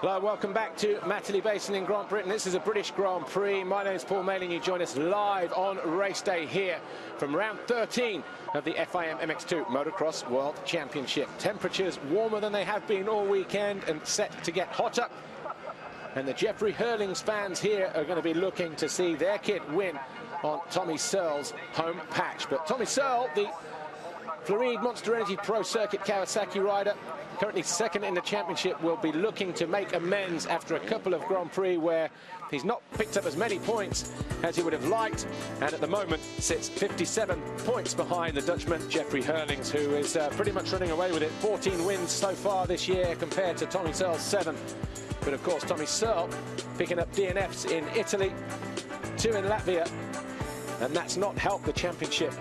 Hello, welcome back to Matterley Basin in Grand Britain. This is a British Grand Prix. My name is Paul Mayling. You join us live on race day here from round 13 of the FIM MX2 Motocross World Championship. Temperatures warmer than they have been all weekend and set to get hotter. And the Jeffrey Hurlings fans here are going to be looking to see their kid win on Tommy Searle's home patch. But Tommy Searle, the Floride Monster Energy Pro Circuit Kawasaki rider, currently second in the championship, will be looking to make amends after a couple of Grand Prix where he's not picked up as many points as he would have liked, and at the moment sits 57 points behind the Dutchman Jeffrey Hurlings, who is pretty much running away with it. 14 wins so far this year compared to Tommy Searle's 7. But of course Tommy Searle picking up DNFs in Italy, 2 in Latvia, and that's not helped the championship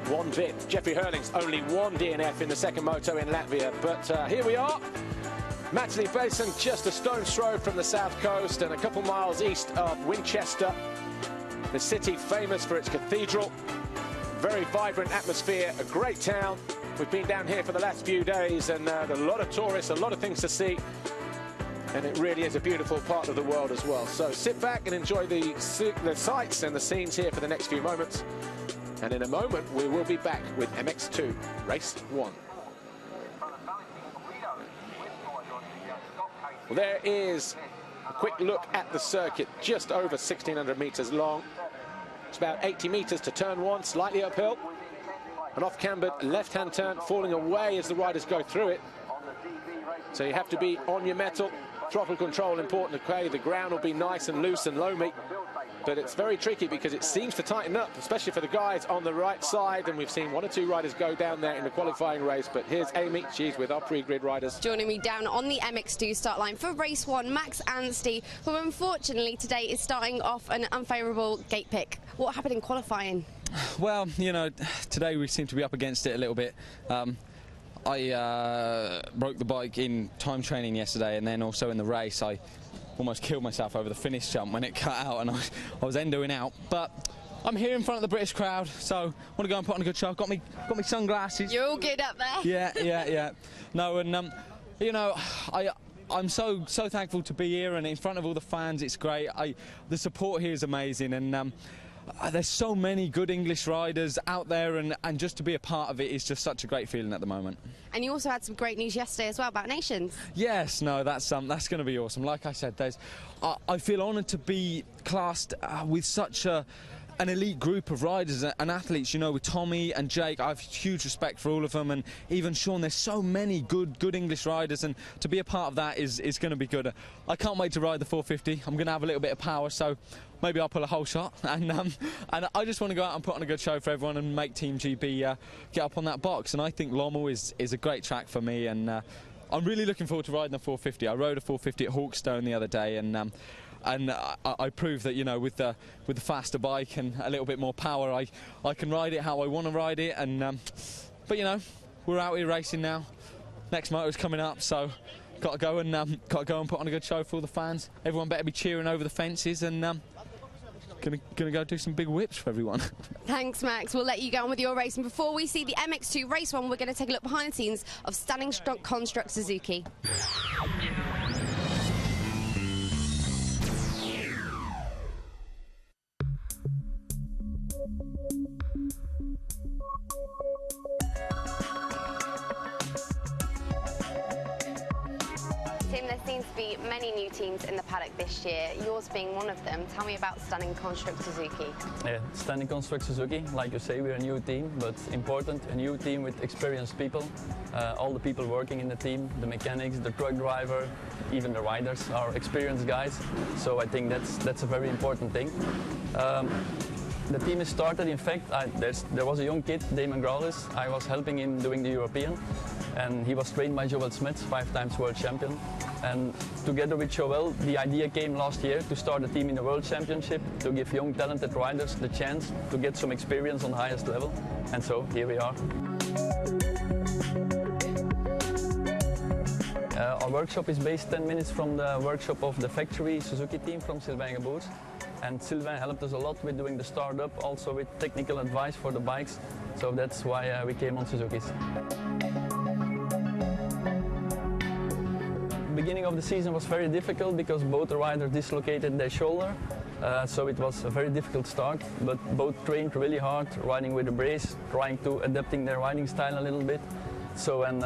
one bit. Jeffrey Hurlings only 1 DNF in the second moto in Latvia, but here we are. Matterley Basin, just a stone's throw from the south coast and a couple miles east of Winchester. The city famous for its cathedral. Very vibrant atmosphere, a great town. We've been down here for the last few days and a lot of tourists, a lot of things to see. And it really is a beautiful part of the world as well. So sit back and enjoy the sights and the scenes here for the next few moments. And in a moment, we will be back with MX2 Race 1. Well, there is a quick look at the circuit, just over 1,600 meters long. It's about 80 meters to turn 1, slightly uphill. An off-cambered left-hand turn, falling away as the riders go through it. So you have to be on your mettle. Throttle control important. Okay, the ground will be nice and loose and loamy. But it's very tricky because it seems to tighten up, especially for the guys on the right side. And we've seen 1 or 2 riders go down there in the qualifying race. But here's Amy. She's with our pre-grid riders. Joining me down on the MX2 start line for race 1, Max Anstey, who unfortunately today is starting off an unfavourable gate pick. What happened in qualifying? Well, you know, today we seem to be up against it a little bit. I broke the bike in time training yesterday, and then also in the race I almost killed myself over the finish jump when it cut out and I was endoing out. But I'm here in front of the British crowd, so I want to go and put on a good show. Got me sunglasses. You're all good up there. Yeah. No, and you know, I'm so thankful to be here and in front of all the fans. It's great. The support here is amazing, and there's so many good English riders out there, and just to be a part of it is just such a great feeling at the moment. And you also had some great news yesterday as well about Nations. Yes, no, that's going to be awesome. Like I said, I feel honoured to be classed with such an elite group of riders and athletes. You know, with Tommy and Jake, I have huge respect for all of them, and even Sean. There's so many good English riders, and to be a part of that is going to be good. I can't wait to ride the 450. I'm going to have a little bit of power, so maybe I'll pull a whole shot. And I just want to go out and put on a good show for everyone and make Team GB get up on that box. And I think Lommel is a great track for me, and I'm really looking forward to riding the 450. I rode a 450 at Hawkstone the other day, and I proved that, you know, with the faster bike and a little bit more power, I can ride it how I want to ride it. And but you know, we're out here racing now. Next motor's coming up, so got to go and put on a good show for all the fans. Everyone better be cheering over the fences, and gonna go do some big whips for everyone. Thanks, Max. We'll let you go on with your race, and before we see the MX2 race 1, we're going to take a look behind the scenes of stunning construct Suzuki. Tim, there seems to be many new teams in the paddock this year, yours being one of them. Tell me about Stunning Construct Suzuki. Yeah, Stunning Construct Suzuki, like you say, we're a new team, but important, a new team with experienced people. All the people working in the team, the mechanics, the truck driver, even the riders are experienced guys. So I think that's a very important thing. The team is started, in fact, there was a young kid, Damon Graulis. I was helping him doing the European, and he was trained by Joel Smits, 5-time world champion. And together with Joel, the idea came last year to start a team in the World Championship, to give young talented riders the chance to get some experience on the highest level. And so, here we are. Our workshop is based 10 minutes from the workshop of the factory Suzuki team from Sylvain Geboers. And Sylvain helped us a lot with doing the startup, also with technical advice for the bikes. So that's why we came on Suzuki's. beginning of the season was very difficult because both the riders dislocated their shoulder. So it was a very difficult start, but both trained really hard, riding with a brace, trying to adapting their riding style a little bit. So and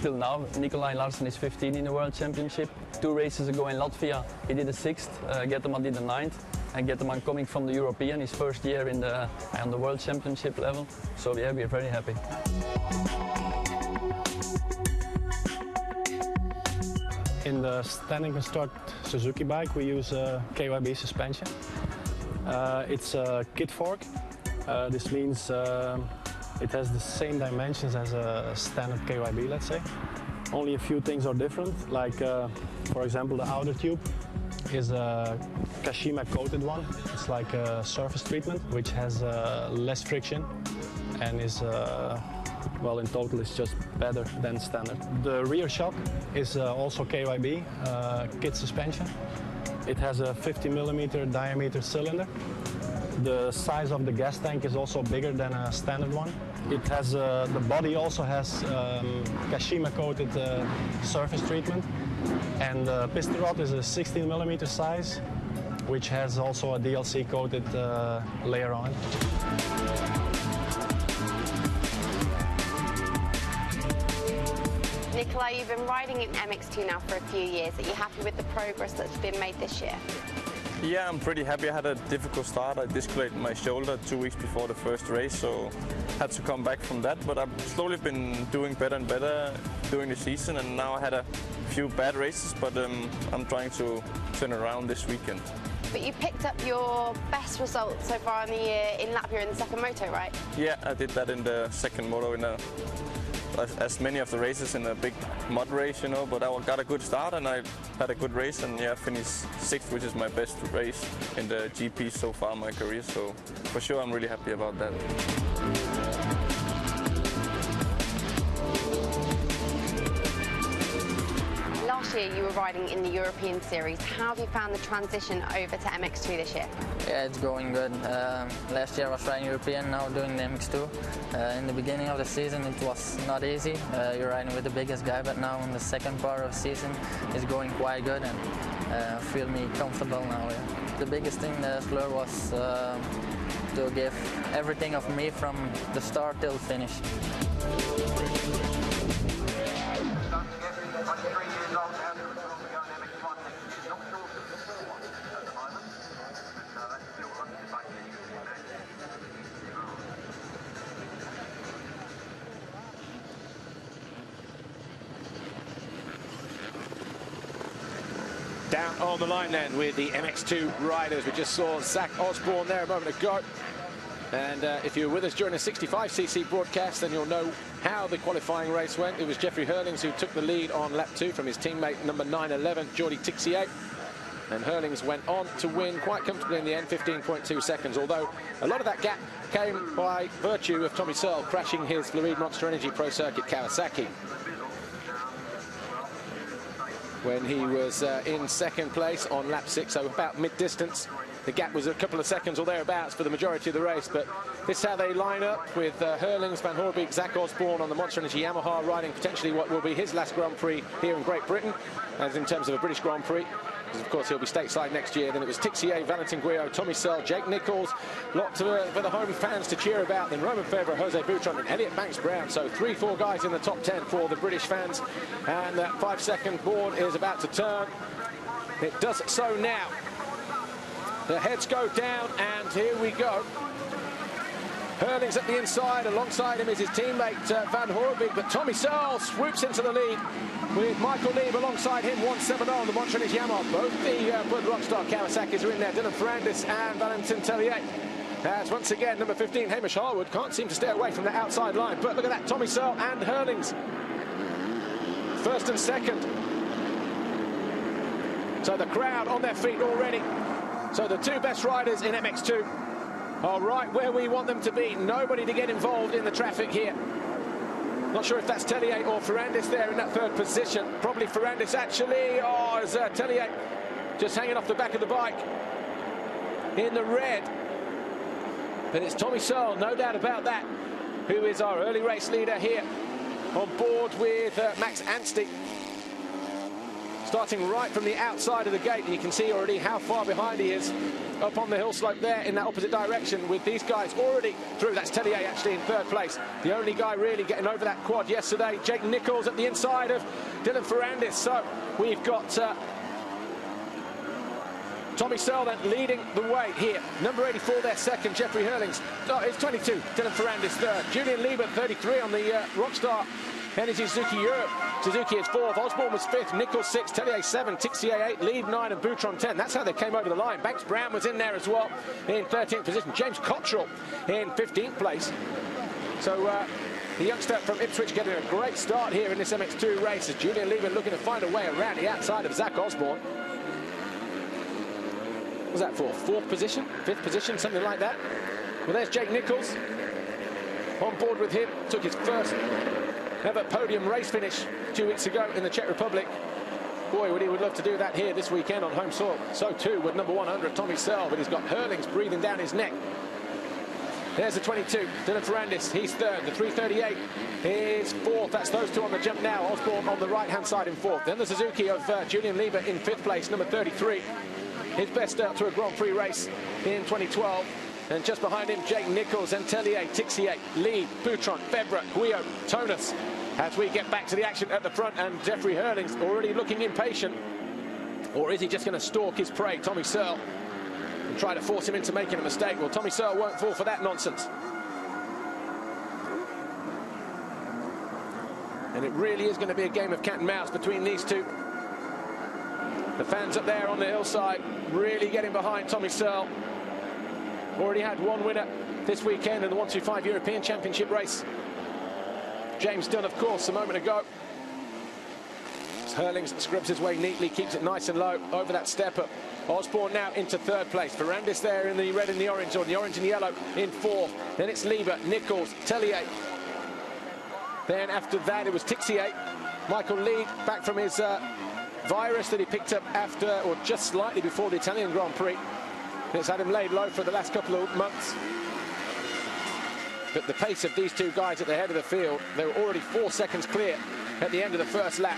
till now, Nikolai Larsen is 15 in the World Championship. 2 races ago in Latvia, he did a 6th, Getteman did a 9th, and Getteman coming from the European, his first year in on the World Championship level. So yeah, we're very happy. In the standing construct Suzuki bike, we use KYB suspension. It's a kit fork. This means it has the same dimensions as a standard KYB, let's say. Only a few things are different, like for example the outer tube is a Kashima coated one. It's like a surface treatment which has less friction and is well, in total it's just better than standard. The rear shock is also KYB kit suspension. It has a 50mm diameter cylinder. The size of the gas tank is also bigger than a standard one. It has the body also has Kashima coated surface treatment, and the piston rod is a 16mm size, which has also a DLC coated layer on it. Nikolai, you've been riding in MX2 now for a few years. Are you happy with the progress that's been made this year? Yeah, I'm pretty happy. I had a difficult start. I dislocated my shoulder 2 weeks before the first race, so had to come back from that. But I've slowly been doing better and better during the season, and now I had a few bad races, but I'm trying to turn around this weekend. But you picked up your best result so far in the year in Latvia in the second moto, right? Yeah, I did that in the second moto in as many of the races in a big mud race, you know, but I got a good start and I had a good race, and yeah, finished 6th, which is my best race in the GP so far in my career, so for sure I'm really happy about that. Last year you were riding in the European Series. How have you found the transition over to MX2 this year? Yeah, it's going good. Last year I was riding European, now doing the MX2. In the beginning of the season it was not easy. You're riding with the biggest guy, but now in the second part of the season it's going quite good and feel me comfortable now. Yeah. The biggest thing that I learned was to give everything of me from the start till finish. Down on the line then with the MX2 riders. We just saw Zach Osborne there a moment ago. And if you were with us during the 65cc broadcast, then you'll know how the qualifying race went. It was Jeffrey Hurlings who took the lead on lap 2 from his teammate number 911, Jordi Tixier. And Hurlings went on to win quite comfortably in the end, 15.2 seconds, although a lot of that gap came by virtue of Tommy Searle crashing his Fluid Monster Energy Pro Circuit Kawasaki when he was in second place on lap 6, so about mid-distance. The gap was a couple of seconds or thereabouts for the majority of the race, but this is how they line up with Hurlings, Van Hoorbeek, Zach Osborne on the Monster Energy Yamaha, riding potentially what will be his last Grand Prix here in Great Britain, as in terms of a British Grand Prix. Because of course he'll be stateside next year. Then it was Tixier, Valentin Guillot, Tommy Searle, Jake Nichols, lot for the home fans to cheer about. Then Roman Febvre, Jose Boutron and Elliot Banks-Brown. So 3-4 guys in the top 10 for the British fans. And that 5-second board is about to turn. It does so now. The heads go down and here we go. Hurlings at the inside, alongside him is his teammate Van Hoorbeek, but Tommy Searle swoops into the lead with Michael Lieb alongside him, 170 on the Monster Energy Yamaha. Both the Bud Rockstar Kawasaki's are in there, Dylan Ferrandis and Valentin Tellier. As once again, number 15, Hamish Harwood, can't seem to stay away from the outside line. But look at that, Tommy Searle and Hurlings, first and second. So the crowd on their feet already. So the two best riders in MX2 are right where we want them to be. Nobody to get involved in the traffic here. Not sure if that's Tellier or Ferrandis there in that third position. Probably Ferrandis actually. Oh, is Tellier just hanging off the back of the bike in the red. But it's Tommy Searle, no doubt about that, who is our early race leader here on board with Max Anstey. starting right from the outside of the gate, and you can see already how far behind he is up on the hill slope there in that opposite direction, with these guys already through. That's Tellier actually in third place, the only guy really getting over that quad yesterday. Jake Nichols at the inside of Dylan Ferrandis. So we've got Tommy Searle then leading the way here. Number 84 there second, Jeffrey Hurlings. No, it's 22, Dylan Ferrandis third. Julian Liebert 33 on the Rockstar Energy Suzuki Europe. Suzuki is fourth, Osborne was fifth, Nichols sixth, Tellier 7, Tixier 8, Lead 9 and Boutron 10. That's how they came over the line. Banks Brown was in there as well in 13th position. James Cottrell in 15th place. So the youngster from Ipswich getting a great start here in this MX2 race, as Julian Liebert looking to find a way around the outside of Zach Osborne. What was that for? Fourth position? Fifth position? Something like that. Well, there's Jake Nichols on board with him. Took his first ever podium race finish 2 weeks ago in the Czech Republic. Boy, would love to do that here this weekend on home soil. So too would number 100, Tommy Searle, but he's got Hurlings breathing down his neck. There's the 22, Dylan Ferrandis, he's third. The 338 is fourth. That's those two on the jump now. Osborne on the right-hand side in fourth. Then the Suzuki of Julian Liebert in fifth place, number 33. His best start to a Grand Prix race in 2012. And just behind him, Jake Nichols and Tellier, Tixier, Lee, Boutron, Febvre, Guyot, Tonus. As we get back to the action at the front, and Jeffrey Hurlings already looking impatient. Or is he just going to stalk his prey, Tommy Searle, and try to force him into making a mistake? Well, Tommy Searle won't fall for that nonsense. And it really is going to be a game of cat and mouse between these two. The fans up there on the hillside really getting behind Tommy Searle. Already had one winner this weekend in the 125 European Championship race. James Dunn, of course, a moment ago. Hurlings scrubs his way neatly, keeps it nice and low over that step up. Osborne now into third place. Ferrandis there in the red and the orange, or the orange and yellow in fourth. Then it's Liebert, Nichols, Tellier. Then after that it was Tixier. Michael Lead back from his virus that he picked up after, or just slightly before the Italian Grand Prix. It's had him laid low for the last couple of months. But the pace of these two guys at the head of the field, they were already 4 seconds clear at the end of the first lap.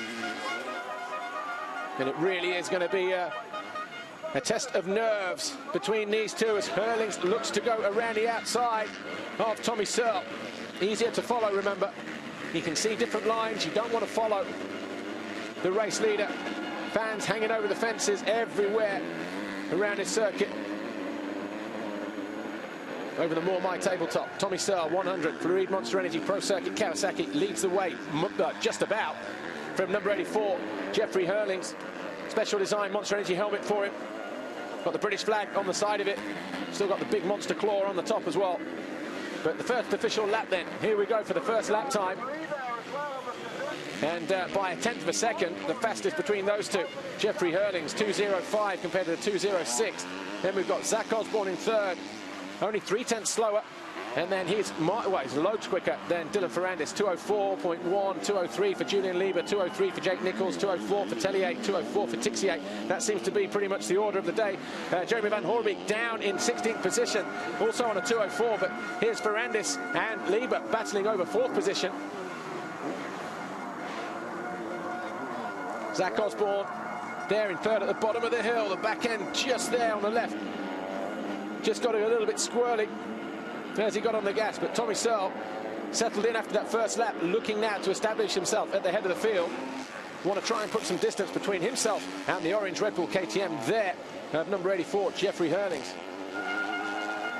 And it really is going to be a test of nerves between these two, as Hurlings looks to go around the outside of Tommy Searle. Easier to follow, remember. You can see different lines. You don't want to follow the race leader. Fans hanging over the fences everywhere around his circuit. Over the My tabletop, Tommy Searle, 100, Fluid Monster Energy Pro Circuit Kawasaki leads the way, just about, from number 84, Jeffrey Hurlings. Special design Monster Energy helmet for him. Got the British flag on the side of it. Still got the big monster claw on the top as well. But the first official lap then. Here we go for the first lap time. And by a tenth of a second, the fastest between those two. Jeffrey Hurlings, 2:05 compared to the 2:06. Then we've got Zach Osborne in third. Only 3/10 slower, and then he's loads quicker than Dylan Ferrandis. 2:04.1, 2:03 for Julian Liebert, 2:03 for Jake Nichols, 2:04 for Tellier, 2:04 for Tixier. That seems to be pretty much the order of the day. Jeremy Van Hoorbeek down in 16th position, also on a 2:04, but here's Ferrandis and Liebert battling over 4th position. Zach Osborne there in third at the bottom of the hill, the back end just there on the left. Just got a little bit squirrely as he got on the gas, but Tommy Searle settled in after that first lap, looking now to establish himself at the head of the field. Want to try and put some distance between himself and the orange Red Bull KTM there of number 84, Jeffrey Hurlings.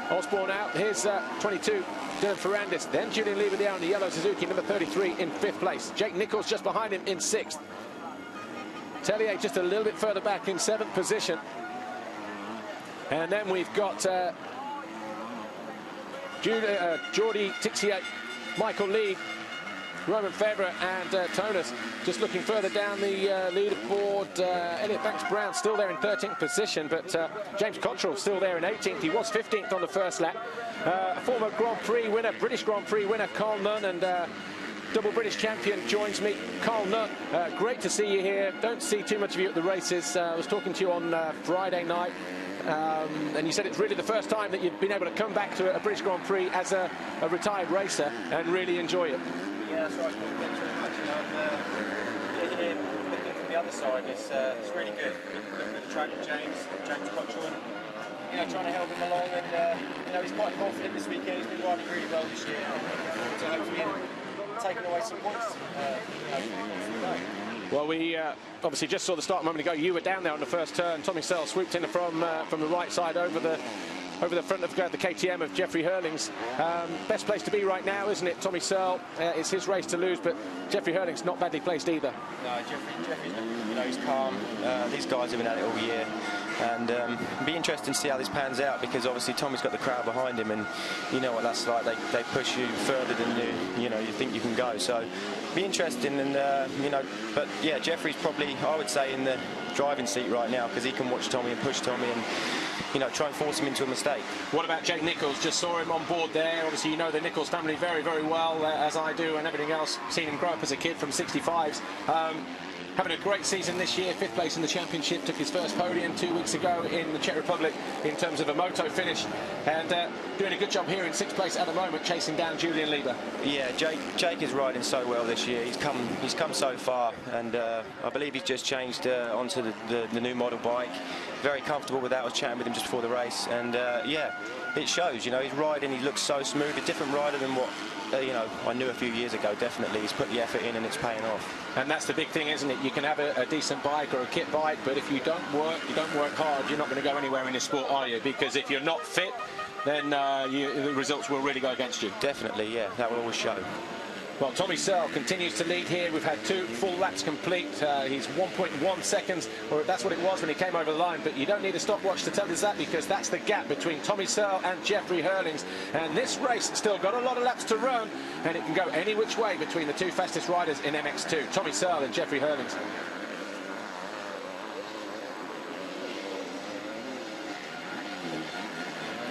Osborne out, here's 22, Dylan Ferrandis, then Julian Liebert there on the yellow Suzuki, number 33 in 5th place. Jake Nichols just behind him in 6th. Tellier just a little bit further back in 7th position. And then we've got Jordi Tixier, Michael Lee, Roman Febvre and Tonus just looking further down the leaderboard. Elliot Banks-Brown still there in 13th position, but James Cottrell still there in 18th. He was 15th on the first lap. Former Grand Prix winner, British Grand Prix winner Carl Nunn, and double British champion joins me. Carl Nunn, great to see you here. Don't see too much of you at the races. I was talking to you on Friday night. And you said it's really the first time that you've been able to come back to a British Grand Prix as a retired racer and really enjoy it. Yeah, that's right. Thanks very much. Here, looking to be the other side, it's really good. Looking at the track with James Cottrell, you know, trying to help him along, and you know, he's quite confident this weekend. He's been riding really well this year. So hopefully taking away some points. Well, we obviously just saw the start a moment ago. You were down there on the first turn. Tommy Searle swooped in from the right side over the front of the KTM of Jeffrey Hurlings. Best place to be right now, isn't it? Tommy Searle, it's his race to lose, but Jeffrey Hurlings not badly placed either. No, Jeffrey's, you know, he's calm. These guys have been at it all year, and it'll be interesting to see how this pans out, because obviously Tommy's got the crowd behind him, and you know what that's like. They push you further than you think you can go. So be interesting, and you know, but yeah, Jeffrey's probably, I would say, in the driving seat right now, because he can watch Tommy and push Tommy and, you know, try and force him into a mistake. What about Jake Nichols? Just saw him on board there. Obviously, you know the Nichols family very, very well, as I do, and everything else. Seen him grow up as a kid from 65s. Having a great season this year, 5th place in the championship, took his first podium 2 weeks ago in the Czech Republic in terms of a moto finish, and doing a good job here in 6th place at the moment, chasing down Julian Lieber. Yeah, Jake is riding so well this year. He's come so far, and I believe he's just changed onto the new model bike. Very comfortable with that. I was chatting with him just before the race, and yeah, it shows. You know, he's riding. He looks so smooth. A different rider than what you know, I knew a few years ago. Definitely, he's put the effort in, and it's paying off. And that's the big thing, isn't it? You can have a decent bike or a kit bike, but if you don't work hard, you're not going to go anywhere in this sport, are you? Because if you're not fit, then the results will really go against you. Definitely, yeah. That will always show. Well, Tommy Searle continues to lead here. We've had 2 full laps complete. He's 1.1 seconds, or that's what it was when he came over the line. But you don't need a stopwatch to tell us that, because that's the gap between Tommy Searle and Jeffrey Hurlings. And this race still got a lot of laps to run, and it can go any which way between the 2 fastest riders in MX2, Tommy Searle and Jeffrey Hurlings.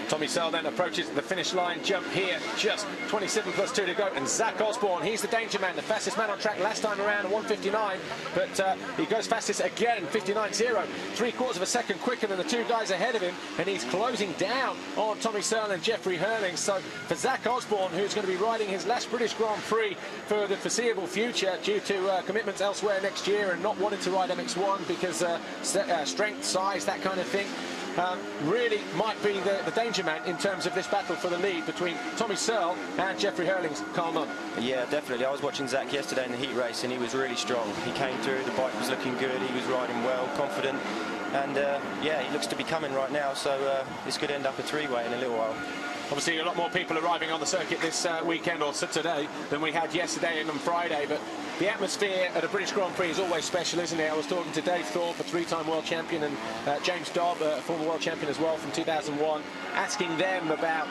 Tommy Searle then approaches the finish line jump here, just 27 plus 2 to go, and Zach Osborne, he's the danger man, the fastest man on track last time around at 1:59, but he goes fastest again, 59.0, 3/4 of a second quicker than the 2 guys ahead of him, and he's closing down on Tommy Searle and Jeffrey Hurlings. So for Zach Osborne, who's going to be riding his last British Grand Prix for the foreseeable future due to commitments elsewhere next year and not wanting to ride MX1 because strength, size, that kind of thing, really might be the danger man in terms of this battle for the lead between Tommy Searle and Jeffrey Hurlings. Calm. Yeah, definitely. I was watching Zach yesterday in the heat race, and he was really strong. He came through, the bike was looking good, he was riding well, confident, and yeah, he looks to be coming right now, so this could end up a 3-way in a little while. Obviously, a lot more people arriving on the circuit this weekend, or today, than we had yesterday and on Friday, but the atmosphere at a British Grand Prix is always special, isn't it? I was talking to Dave Thorpe, a 3-time world champion, and James Dobb, a former world champion as well from 2001, asking them about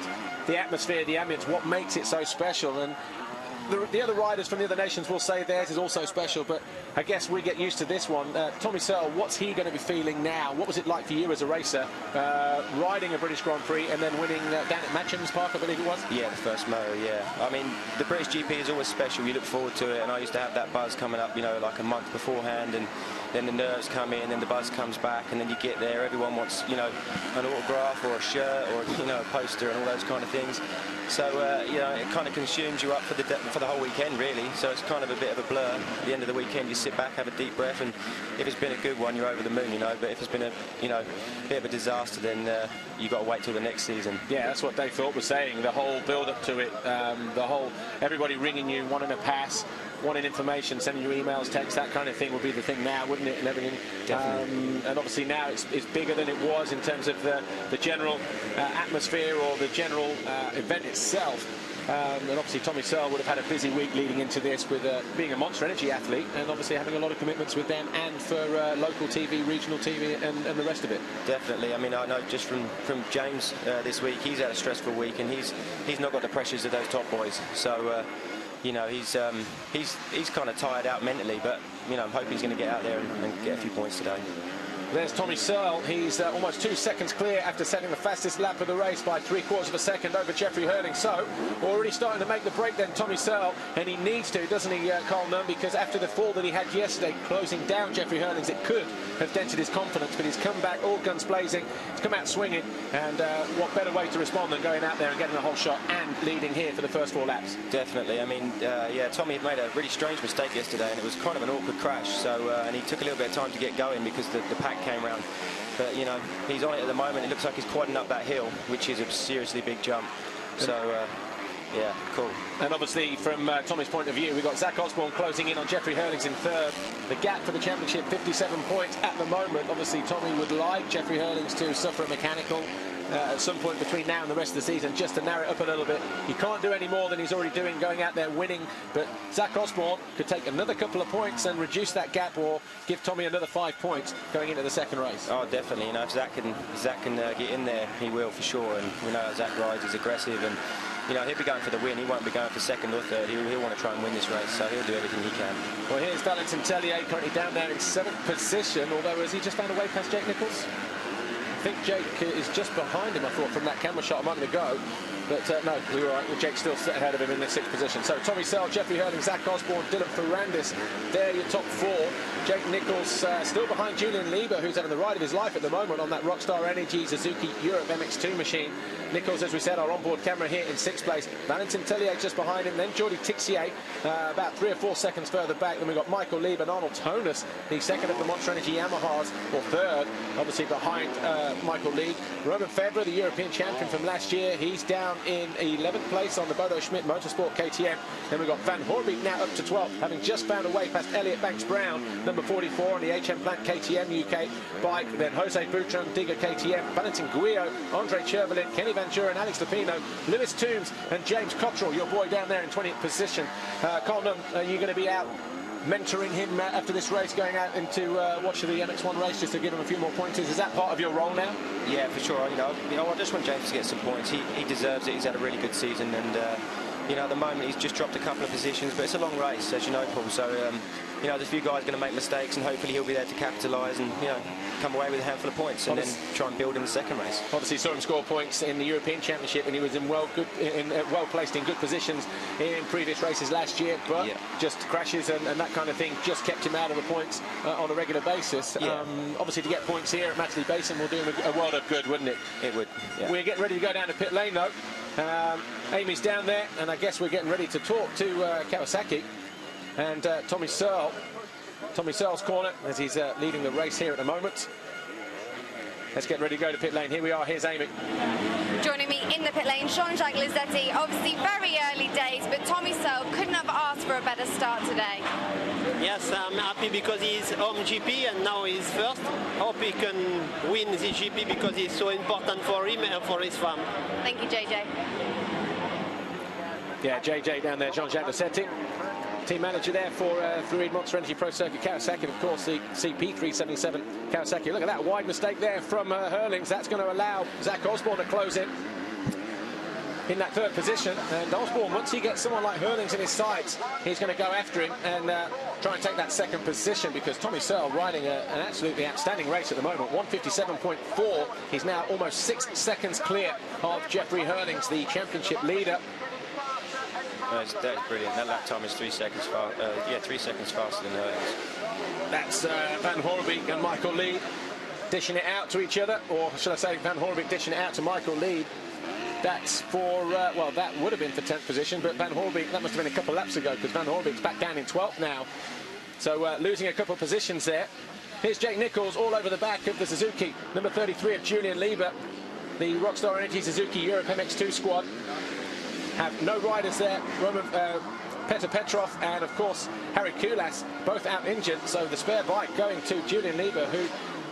the atmosphere, the ambience, what makes it so special. And the other riders from the other nations will say theirs is also special, but I guess we get used to this one. Tommy Searle, what's he going to be feeling now? What was it like for you as a racer, riding a British Grand Prix and then winning down at Matcham's Park, I believe it was? Yeah, the first moto, yeah. I mean, the British GP is always special. You look forward to it, and I used to have that buzz coming up, you know, like a month beforehand, and then the nerves come in, and the buzz comes back, and then you get there, everyone wants, you know, an autograph or a shirt or, you know, a poster and all those kind of things. So, you know, it kind of consumes you up for the whole weekend, really. So it's kind of a bit of a blur. At the end of the weekend, you sit back, have a deep breath, and if it's been a good one, you're over the moon, you know. But if it's been a, you know, bit of a disaster, then you've got to wait till the next season. Yeah, that's what Dave Thorpe was saying. The whole build-up to it, the whole everybody ringing you, wanting a pass, wanting information, sending you emails, texts, that kind of thing would be the thing now, wouldn't it, and everything. And obviously now it's bigger than it was in terms of the general atmosphere or the general event itself. And obviously Tommy Searle would have had a busy week leading into this with being a Monster Energy athlete and obviously having a lot of commitments with them and for local TV, regional TV and the rest of it. Definitely. I mean, I know just from James this week, he's had a stressful week, and he's not got the pressures of those top boys. So you know, he's kind of tired out mentally, but you know, I'm hoping he's going to get out there and get a few points today. There's Tommy Searle. He's almost 2 seconds clear after setting the fastest lap of the race by 3/4 of a second over Jeffrey Hurling. So already starting to make the break then, Tommy Searle, and he needs to, doesn't he, Carl Nunn? Because after the fall that he had yesterday, closing down Jeffrey Hurling's, it could have dented his confidence. But he's come back, all guns blazing. He's come out swinging, and what better way to respond than going out there and getting a whole shot and leading here for the first 4 laps? Definitely. I mean, yeah, Tommy had made a really strange mistake yesterday, and it was kind of an awkward crash. So, and he took a little bit of time to get going because the pack came round. But, you know, he's on it at the moment. It looks like he's quieting up that hill, which is a seriously big jump. So, yeah, cool. And obviously, from Tommy's point of view, we've got Zach Osborne closing in on Jeffrey Hurling's in 3rd. The gap for the championship, 57 points at the moment. Obviously, Tommy would like Jeffrey Hurling's to suffer a mechanical at some point between now and the rest of the season, just to narrow it up a little bit. He can't do any more than he's already doing, going out there winning. But Zach Osborne could take another couple of points and reduce that gap, or give Tommy another 5 points going into the second race. Oh, definitely. You know, if Zach can get in there, he will for sure. And we know how Zach rides, he's aggressive, and you know, he'll be going for the win. He won't be going for 2nd or 3rd. He'll want to try and win this race, so he'll do everything he can. Well, here's Valentin Tellier currently down there in 7th position, although has he just found a way past Jake Nichols? I think Jake is just behind him, I thought, from that camera shot a moment ago. But no, we were right. Jake's still ahead of him in the 6th position. So Tommy Searle, Jeffrey Hurling, Zach Osborne, Dylan Ferrandis, they're your top 4. Jake Nichols still behind Julian Lieber, who's having the ride of his life at the moment on that Rockstar Energy Suzuki Europe MX2 machine. Nichols, as we said, our onboard camera here in 6th place. Valentin Tellier just behind him. Then Jordi Tixier about 3 or 4 seconds further back. Then we've got Michael Lieb and Arnold Tonus, the 2nd of the Monster Energy Yamahas, or 3rd, obviously behind Michael Lieb. Roman Febvre, the European champion from last year, he's down in 11th place on the Bodo Schmidt Motorsport KTM. Then we've got Van Horbeek now up to 12th, having just found a way past Elliot Banks-Brown, number 44 on the HM Plant KTM UK bike. Then Jose Boutron, Digger KTM, Valentin Guillo, Andre Chervelin, Kenny Van Duren, Alex Lupino, Lewis Toombs, and James Cottrell, your boy down there in 20th position. Colin, are you going to be out mentoring him after this race, going out into watch the MX1 race just to give him a few more pointers? Is that part of your role now? Yeah, for sure. You know, I just want James to get some points. He deserves it. He's had a really good season, and you know, at the moment he's just dropped a couple of positions, but it's a long race, as you know, Paul. So you know, there's a few guys going to make mistakes, and hopefully he'll be there to capitalise and, you know, come away with a handful of points, and then try and build in the second race. Obviously saw him score points in the European Championship, and he was in well placed in good positions in previous races last year, but just crashes and that kind of thing just kept him out of the points on a regular basis. Obviously to get points here at Matterley Basin will do him a world of good, wouldn't it? It would. Yeah. We're getting ready to go down to pit lane though. Amy's down there, and I guess we're getting ready to talk to Kawasaki and Tommy Searle. Tommy Searle's corner as he's leading the race here at the moment. Let's get ready to go to pit lane. Here we are. Here's Amy. Joining me in the pit lane, Jean-Jacques Lizetti. Obviously very early days, but Tommy Searle couldn't have asked for a better start today. Yes, I'm happy because he's home GP and now he's first. Hope he can win the GP because it's so important for him and for his farm. Thank you, JJ. Yeah, JJ down there, Jean-Jacques Lizetti. Team manager there for Fluid Monster Energy Pro Circuit Kawasaki, and of course the CP377 Kawasaki. Look at that wide mistake there from Hurlings. That's going to allow Zach Osborne to close in that 3rd position. And Osborne, once he gets someone like Hurlings in his sights, he's going to go after him and try and take that 2nd position, because Tommy Searle riding an absolutely outstanding race at the moment. 157.4. He's now almost 6 seconds clear of Jeffrey Hurlings, the championship leader. That's brilliant. That lap time is 3 seconds faster. 3 seconds faster than Hurlings. That's Van Horbeek and Michael Lieb dishing it out to each other, or should I say Van Horbeek dishing it out to Michael Lieb. That's for, well, that would have been for 10th position, but Van Horbeek, that must have been a couple of laps ago, because Van Horbeek's back down in 12th now. So losing a couple of positions there. Here's Jake Nichols all over the back of the Suzuki, number 33 of Julian Lieber, the Rockstar Energy Suzuki Europe MX2 squad. Have no riders there. Petr Petrov and, of course, Harry Kulas, both out injured. So the spare bike going to Julian Lieber, who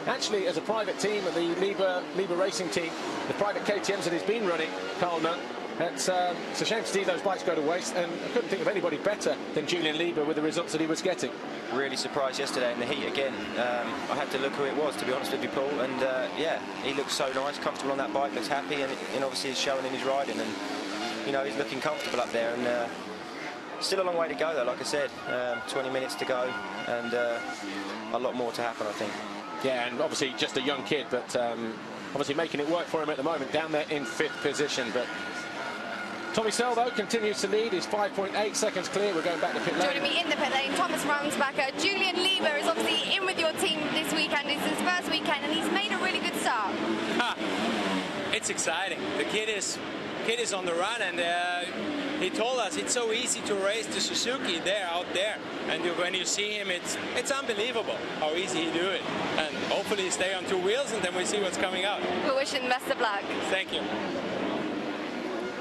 actually, as a private team of the Lieber racing team, the private KTMs that he's been running, Carl Nunn, it's a shame to see those bikes go to waste, and I couldn't think of anybody better than Julian Lieber with the results that he was getting. Really surprised yesterday in the heat again. I had to look who it was, to be honest with you, Paul, and yeah, he looks so nice, comfortable on that bike, looks happy, and obviously he's showing in his riding, and you know, he's looking comfortable up there, and still a long way to go though, like I said. 20 minutes to go, and a lot more to happen, I think. Yeah, and obviously just a young kid, but obviously making it work for him at the moment, down there in 5th position. But Tommy Searle, though, continues to lead. He's 5.8 seconds clear. We're going back to pit lane. Joining me in the pit lane, Thomas Ramsbacher. Julian Lieber is obviously in with your team this weekend. It's his first weekend, and he's made a really good start. It's exciting. The kid is on the run, and he told us it's so easy to race the Suzuki out there. And when you see him, it's unbelievable how easy he do it. And hopefully he stay on 2 wheels, and then we see what's coming out. We're wishing the best of luck. Thank you.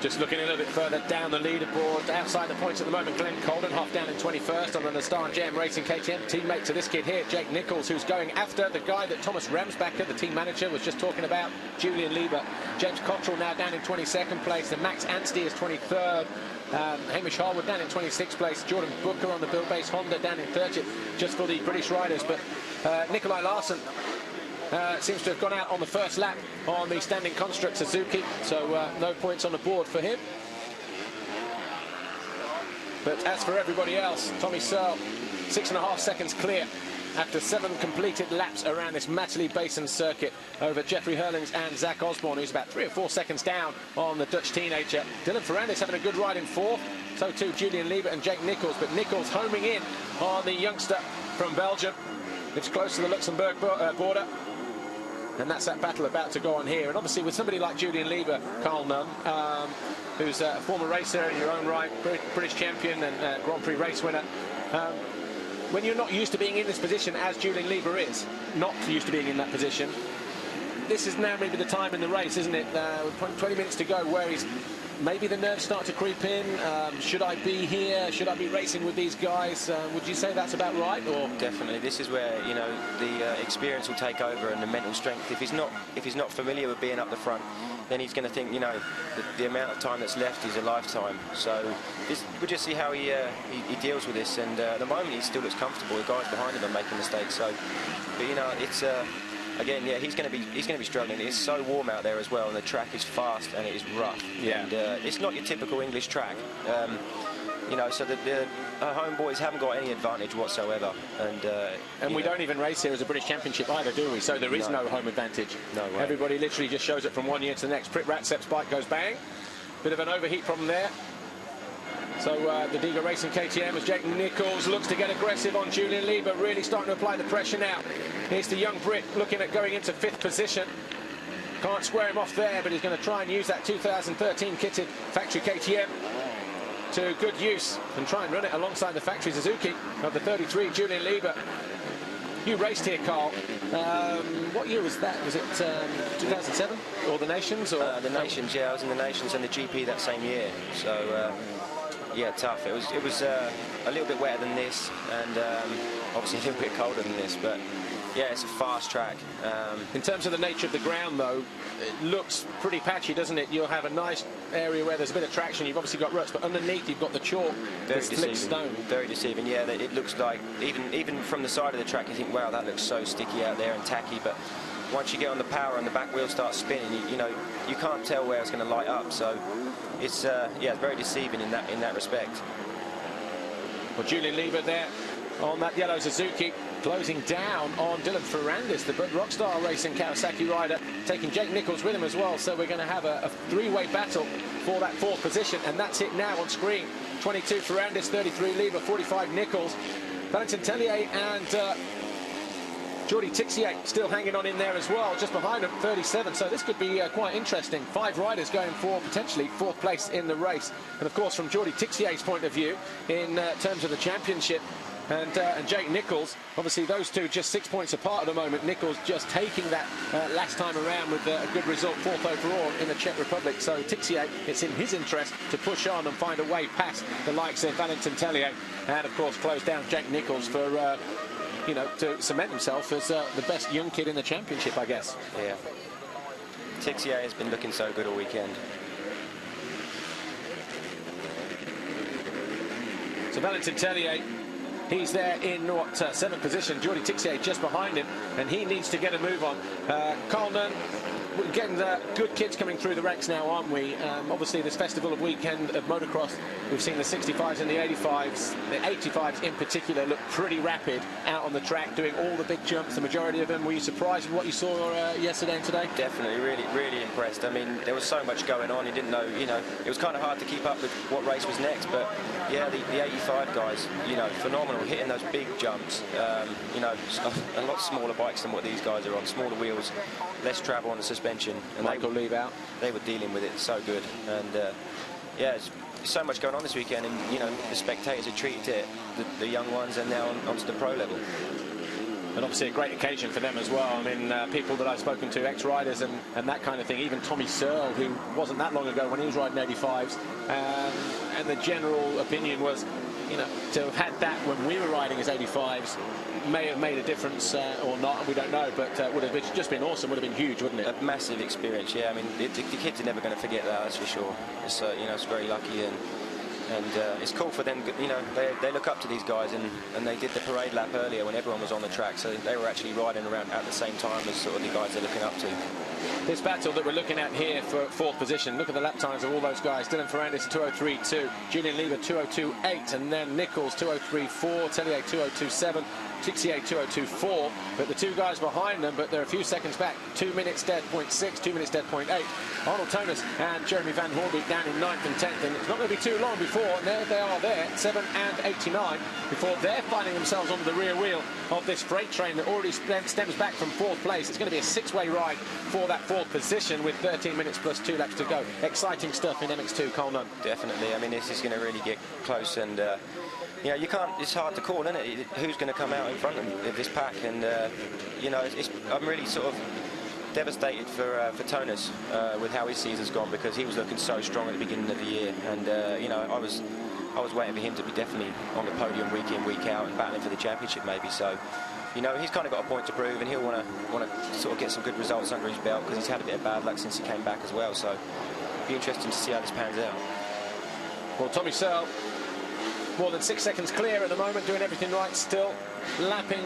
Just looking a little bit further down the leaderboard, outside the points at the moment, Glenn Coldenhoff down in 21st on the Star JM Racing KTM, teammate to this kid here, Jake Nichols, who's going after the guy that Thomas Ramsbacher, the team manager, was just talking about, Julian Lieber. James Cottrell now down in 22nd place, and Max Anstey is 23rd. Hamish Harwood down in 26th place, Jordan Booker on the Bill Base Honda down in 30th, just for the British riders. But Nikolai Larsen seems to have gone out on the first lap on the standing construct Suzuki, so no points on the board for him. But as for everybody else, Tommy Searle, 6.5 seconds clear after 7 completed laps around this Matterley Basin circuit over Jeffrey Hurlings and Zach Osborne, who's about 3 or 4 seconds down on the Dutch teenager. Dylan Ferrandis having a good ride in 4th, so too Julian Lieber and Jake Nichols, but Nichols homing in on the youngster from Belgium. It's close to the Luxembourg border. And that's that battle about to go on here. And obviously with somebody like Julian Lieber, Carl Nunn, who's a former racer in your own right, British champion and Grand Prix race winner, when you're not used to being in this position, as Julian Lieber is, not used to being in that position, this is now maybe the time in the race, isn't it? 20 minutes to go, where he's maybe the nerves start to creep in. Should I be here? Should I be racing with these guys? Would you say that's about right? Or definitely, this is where the experience will take over and the mental strength. If he's not familiar with being up the front, then he's going to think the amount of time that's left is a lifetime. So we'll just see how he deals with this. And at the moment, he still looks comfortable. The guys behind him are making mistakes. So, but it's. Again, yeah, he's going to be struggling. It's so warm out there as well, and the track is fast and it is rough. Yeah. And it's not your typical English track. So the home boys haven't got any advantage whatsoever. And we don't even race here as a British Championship either, do we? So there is no home advantage. No way. Everybody literally just shows it from one year to the next. Prit Ratsep's bike goes bang. Bit of an overheat problem there. So the Diga Racing KTM, as Jake Nichols looks to get aggressive on Julian Lieber, really starting to apply the pressure now. Here's the young Brit looking at going into 5th position. Can't square him off there, but he's going to try and use that 2013 kitted factory KTM to good use and try and run it alongside the factory Suzuki of the 33, Julian Lieber. You raced here, Carl. What year was that? Was it 2007 or the Nations? Or the Nations, yeah, I was in the Nations and the GP that same year. So. Yeah, tough. It was a little bit wetter than this, and obviously a little bit colder than this, but yeah, it's a fast track. In terms of the nature of the ground, though, it looks pretty patchy, doesn't it? You'll have a nice area where there's a bit of traction. You've obviously got ruts, but underneath you've got the chalk, very slick stone. Very deceiving. Yeah, it looks like even from the side of the track, you think, wow, that looks so sticky out there and tacky, but once you get on the power and the back wheel starts spinning, you can't tell where it's going to light up. So it's very deceiving in that respect. Well, Julian Lieber there on that yellow Suzuki, closing down on Dylan Ferrandis, the Rockstar Racing Kawasaki rider, taking Jake Nichols with him as well. So we're going to have a 3-way battle for that 4th position, and that's it now on screen. 22 Ferrandis, 33 Lieber, 45 Nichols. Valentin Tellier and Jordi Tixier still hanging on in there as well, just behind him, 37. So this could be quite interesting. 5 riders going for potentially 4th place in the race. And of course, from Jordi Tixier's point of view, in terms of the championship, and Jake Nichols, obviously those two just 6 points apart at the moment. Nichols just taking that last time around with a good result, 4th overall in the Czech Republic. So Tixier, it's in his interest to push on and find a way past the likes of Valentin Tellier, and of course close down Jake Nichols for to cement himself as the best young kid in the championship, I guess. Yeah. Tixier has been looking so good all weekend. So Valentin Tellier, he's there in 7th position. Jordi Tixier just behind him, and he needs to get a move on. Carl Nunn, we're getting good kids coming through the ranks now, aren't we? Obviously, this festival of weekend of motocross, we've seen the 65s and the 85s. The 85s in particular look pretty rapid out on the track, doing all the big jumps, the majority of them. Were you surprised with what you saw yesterday and today? Definitely, really impressed. I mean, there was so much going on. You didn't know, it was kind of hard to keep up with what race was next. But yeah, the 85 guys, phenomenal, hitting those big jumps. A lot smaller bikes than what these guys are on, smaller wheels, less travel on the suspension. And they were dealing with it so good. And yeah, there's so much going on this weekend, and the spectators have treated it, the young ones, and now onto the pro level. And obviously a great occasion for them as well. I mean, people that I've spoken to, ex-riders and that kind of thing, even Tommy Searle, who wasn't that long ago when he was riding 85s, and the general opinion was, to have had that when we were riding as 85s may have made a difference or not, we don't know, but would have just been awesome, would have been huge, wouldn't it? A massive experience, yeah. I mean, the kids are never going to forget that, that's for sure. It's, it's very lucky, and it's cool for them. They look up to these guys, and they did the parade lap earlier when everyone was on the track, so they were actually riding around at the same time as sort of the guys they're looking up to. This battle that we're looking at here for 4th position, look at the lap times of all those guys. Dylan Ferrandis 2:03.2, Julian Lieber 2:02.8, and then Nichols 2:03.4, Tellier 2:02.7, Tixier 2:02.4, but the two guys behind them, but they're a few seconds back, 2 minutes dead, 0.6, 2 minutes dead, 0.8. Arnold Tonis and Jeremy Van Hoorbeek down in 9th and 10th, and it's not going to be too long before, and there they are there, 7 and 89, before they're finding themselves onto the rear wheel of this freight train that already stems back from 4th place. It's going to be a 6-way ride for that 4th position with 13 minutes plus 2 laps to go. Exciting stuff in MX2, Cole Nunn. Definitely. I mean, this is going to really get close, and you can't. It's hard to call, isn't it? Who's going to come out in front of this pack? And I'm really sort of devastated for Tonis with how his season's gone, because he was looking so strong at the beginning of the year, and I was waiting for him to be definitely on the podium week in, week out, and battling for the championship maybe. So, he's kind of got a point to prove, and he'll want to sort of get some good results under his belt, because he's had a bit of bad luck since he came back as well. So, it'll be interesting to see how this pans out. Well, Tommy Searle, more than 6 seconds clear at the moment, doing everything right still, lapping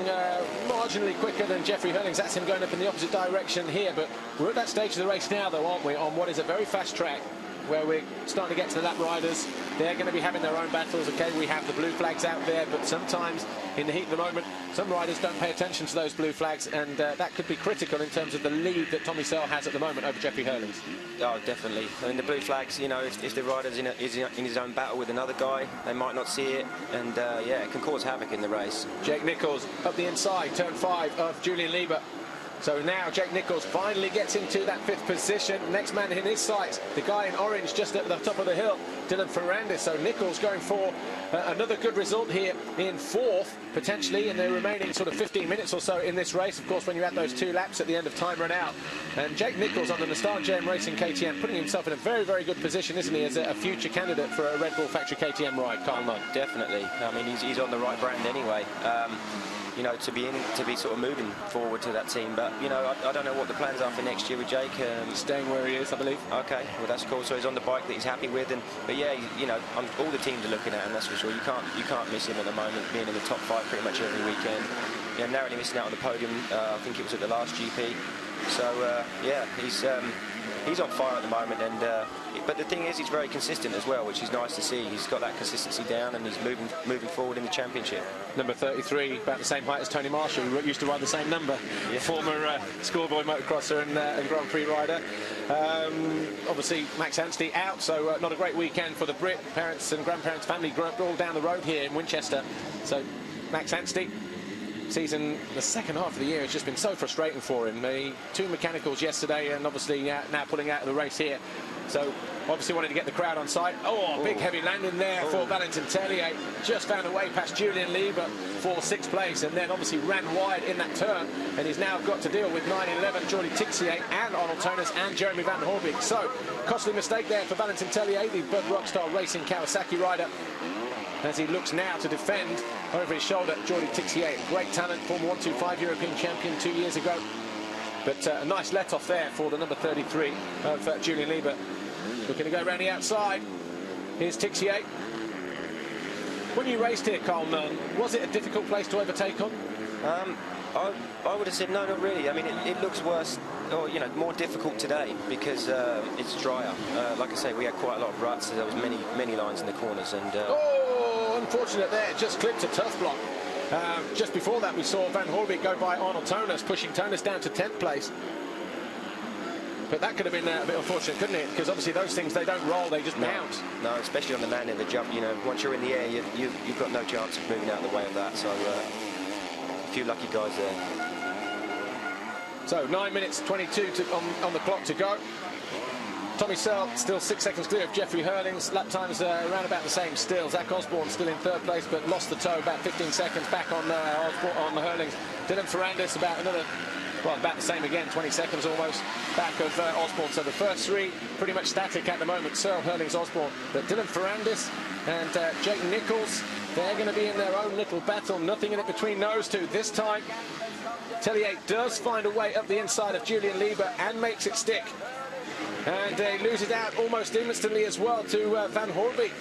marginally quicker than Jeffrey Hurlings. That's him going up in the opposite direction here, but we're at that stage of the race now, though, aren't we, on what is a very fast track, where we're starting to get to the lap riders. They're going to be having their own battles. Okay, we have the blue flags out there, but sometimes in the heat of the moment, some riders don't pay attention to those blue flags, and that could be critical in terms of the lead that Tommy Searle has at the moment over Jeffrey Hurlings. Oh, definitely. I mean, the blue flags, if the rider's is in his own battle with another guy, they might not see it, and yeah, it can cause havoc in the race. Jake Nichols up the inside, turn 5 of Julian Lieber. So now Jake Nichols finally gets into that 5th position. Next man in his sights, the guy in orange just at the top of the hill, Dylan Ferrandis. So Nichols going for another good result here in 4th, potentially, in the remaining sort of 15 minutes or so in this race. Of course, when you add those 2 laps at the end of time run out. And Jake Nichols on the Nostar JM Racing KTM, putting himself in a very, very good position, isn't he, as a future candidate for a Red Bull Factory KTM ride, Carl Nunn? Definitely. I mean, he's on the right brand anyway. To be sort of moving forward to that team, but I don't know what the plans are for next year with Jake. Staying where he is, I believe. Okay, well that's cool. So he's on the bike that he's happy with, but yeah, all the teams are looking at him. That's for sure. You can't miss him at the moment, being in the top 5 pretty much every weekend. Narrowly missing out on the podium. I think it was at the last GP. So yeah, he's on fire at the moment, and but the thing is, he's very consistent as well, which is nice to see. He's got that consistency down, and he's moving forward in the championship. Number 33, about the same height as Tony Marshall, who used to ride the same number. Yeah. Former schoolboy motocrosser and Grand Prix rider. Obviously, Max Anstey out, so not a great weekend for the Brit. Parents and grandparents, family grew up all down the road here in Winchester. So Max Anstey, season, the second half of the year has just been so frustrating for him. 2 mechanicals yesterday, and obviously now pulling out of the race here. So obviously wanted to get the crowd on side. Big heavy landing there for Valentin Tellier. Just found a way past Julian Lieber for 6th place, and then obviously ran wide in that turn, and he's now got to deal with 9-11 Jordi Tixier and Arnold Tonis and Jeremy Van Hoorbeek. So costly mistake there for Valentin Tellier, the Bud Rockstar Racing Kawasaki rider, as he looks now to defend over his shoulder Jordi Tixier. Great talent, former 125 European champion 2 years ago. But a nice let-off there for the number 33 of Julian Lieber. Looking to go around the outside. Here's Tixier. When you raced here, Carl Nunn, was it a difficult place to overtake on? I would have said no, not really. I mean, it looks worse, or you know, more difficult today because it's drier. Like I say, we had quite a lot of ruts. So there was many lines in the corners, and oh, unfortunate there, just clipped a tough block. Just before that, we saw Van Hoorbeek go by Arnold Tonis, pushing Tonis down to 10th place. But that could have been a bit unfortunate, couldn't it? Because obviously those things, they don't roll, they just bounce. No, especially on the man in the jump. You know, once you're in the air, you've got no chance of moving out of the way of that. So a few lucky guys there. So 9 minutes 22 on the clock to go. Tommy Searle still 6 seconds clear of Jeffrey Hurlings. Lap times around about the same still. Zach Osborne still in 3rd place, but lost the toe about 15 seconds back on Hurlings. Dylan Ferrandis about another, well, about the same again, 20 seconds almost back of Osborne. So the first 3 pretty much static at the moment. Searle, Hurlings, Osborne. But Dylan Ferrandis and Jake Nichols, they're going to be in their own little battle. Nothing in it between those two this time. Tellier does find a way up the inside of Julian Lieber and makes it stick. And he loses out almost instantly as well to Van Hoorbeek.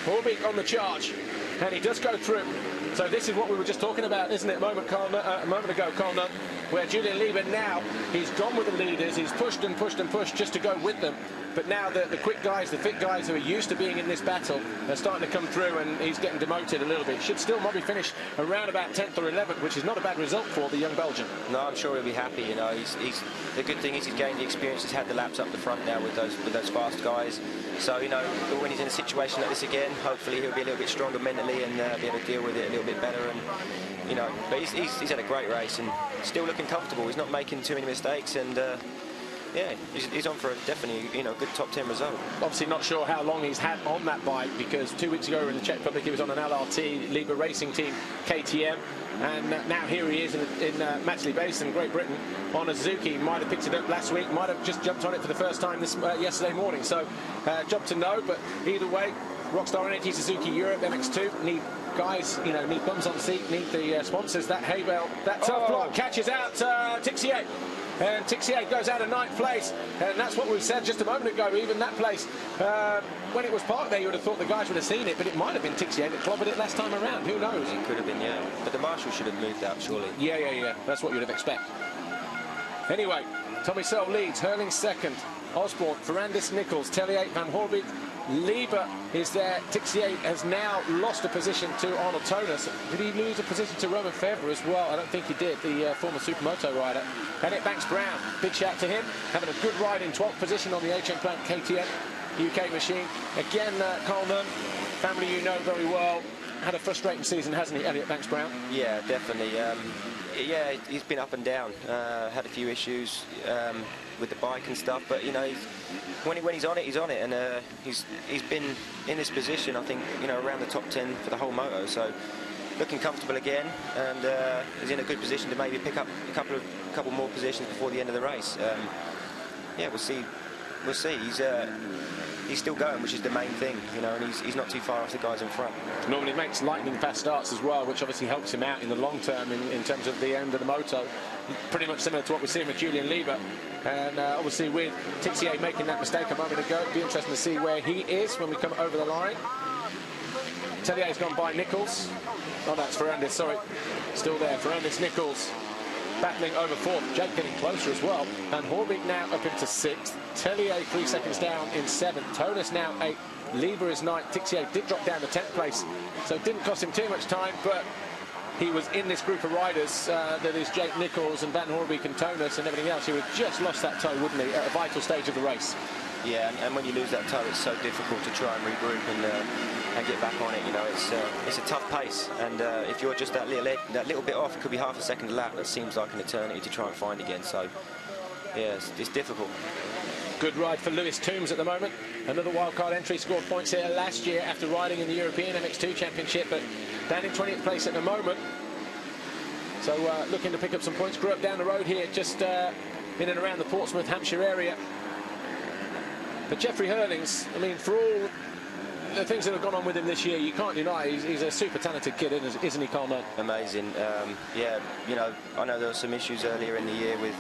Hoorbeek on the charge, and he does go through. So this is what we were just talking about, isn't it, a moment ago, Colin, where Julian Lieber now, he's gone with the leaders, he's pushed and pushed and pushed just to go with them. But now the quick guys, the fit guys who are used to being in this battle are starting to come through, and he's getting demoted a little bit. Should still probably finish around about 10th or 11th, which is not a bad result for the young Belgian. No, I'm sure he'll be happy. You know, the good thing is he's gained the experience. He's had the laps up the front now with those fast guys. So you know, when he's in a situation like this again, hopefully he'll be a little bit stronger mentally and be able to deal with it a little bit better. And you know, but he's had a great race and still looking comfortable. He's not making too many mistakes, and yeah, he's on for a definitely, you know, good top 10 result. Obviously not sure how long he's had on that bike, because 2 weeks ago in the Czech Republic he was on an LRT Libre Racing Team KTM, and now here he is in Matchley Basin, Great Britain, on a Suzuki. He might have picked it up last week, might have just jumped on it for the first time yesterday morning. So job to know, but either way, Rockstar Energy, Suzuki Europe, MX2 need guys, you know, need bums on the seat, need the sponsors. That hay bale, that tough block catches out Tixier. And Tixier goes out of 9th place, and that's what we said just a moment ago. Even that place, when it was parked there, you would have thought the guys would have seen it, but it might have been Tixier that clobbered it last time around. Who knows? It could have been, yeah. But the marshal should have moved out, surely. Yeah. That's what you'd have expected. Anyway, Tommy Searle leads, Hurling 2nd, Osborne, Ferrandis, Nichols, Tellier, Van Hoorbeek, Lieber is there. Tixier has now lost a position to Arnold Tonis. Did he lose a position to Roman Febvre as well? I don't think he did, the former Supermoto rider. And it Banks Brown, big shout to him, having a good ride in 12th position on the HM Plant KTM UK machine. Again, Carl Nunn, family you know very well, had a frustrating season, hasn't he, Elliot Banks Brown? Yeah, definitely. Yeah, he's been up and down, had a few issues with the bike and stuff, but you know, when he's on it, and he's been in this position, I think, you know, around the top 10 for the whole moto, so looking comfortable again, and is in a good position to maybe pick up a couple more positions before the end of the race. Yeah, we'll see. He's still going, which is the main thing, you know, and he's not too far off the guys in front. Normally makes lightning fast starts as well, which obviously helps him out in the long term in terms of the end of the moto. Pretty much similar to what we're seeing with Julian Lieber. And obviously with Tixier making that mistake a moment ago, it'll be interesting to see where he is when we come over the line. Tellier's gone by Nichols. Oh, that's Ferrandis, sorry. Still there, Ferrandis, Nichols. Battling over 4th, Jake getting closer as well. And Hoorbeek now up into 6th. Tellier 3 seconds down in 7th. Tonis now 8th. Lieber is 9th. Tixier did drop down to 10th place, so it didn't cost him too much time, but he was in this group of riders that is Jake Nichols and Van Hoorbeek and Tonis and everything else. He would have just lost that toe, wouldn't he, at a vital stage of the race. Yeah, and when you lose that toe, it's so difficult to try and regroup and get back on it. You know, it's a tough pace, and if you're just that little bit off, it could be half a second a lap. That seems like an eternity to try and find again. So, yeah, it's difficult. Good ride for Lewis Toombs at the moment. Another wildcard entry, scored points here last year after riding in the European MX2 Championship, but down in 20th place at the moment. So looking to pick up some points. Grew up down the road here, just in and around the Portsmouth, Hampshire area. But Jeffrey Hurlings, I mean, for all the things that have gone on with him this year, you can't deny he's a super talented kid, isn't he, Carl Nunn? Amazing. Yeah, you know, I know there were some issues earlier in the year with,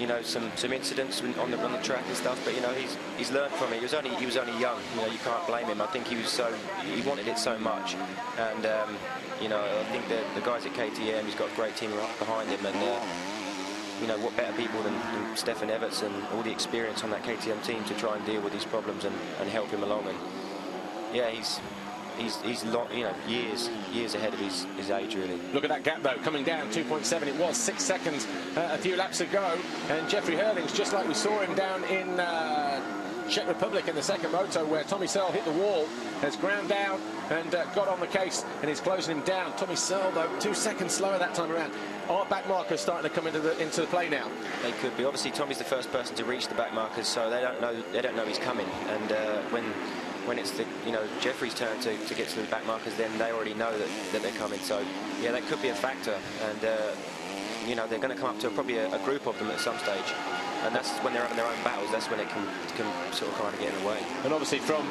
you know, some incidents on the track and stuff, but you know, he's learned from it. He was only young. You know, you can't blame him. I think he wanted it so much, and you know, I think the guys at KTM, he's got a great team behind him, and you know, what better people than Stefan Everts and all the experience on that KTM team to try and deal with these problems and help him along. And yeah, he's you know, years ahead of his age, really. Look at that gap though, coming down 2.7. It was 6 seconds a few laps ago, and Jeffrey Hurlings, just like we saw him down in Czech Republic in the second moto where Tommy Searle hit the wall, has ground down and got on the case and is closing him down. Tommy Searle though 2 seconds slower that time around. Are back markers starting to come into the play now? They could be. Obviously Tommy's the first person to reach the back markers, so they don't know he's coming, and when it's Jeffrey's turn to get to the back markers, then they already know that they're coming. So yeah, that could be a factor, and you know, they're going to come up to probably a group of them at some stage, and that's when they're having their own battles. That's when it can sort of kind of get in the way. And obviously from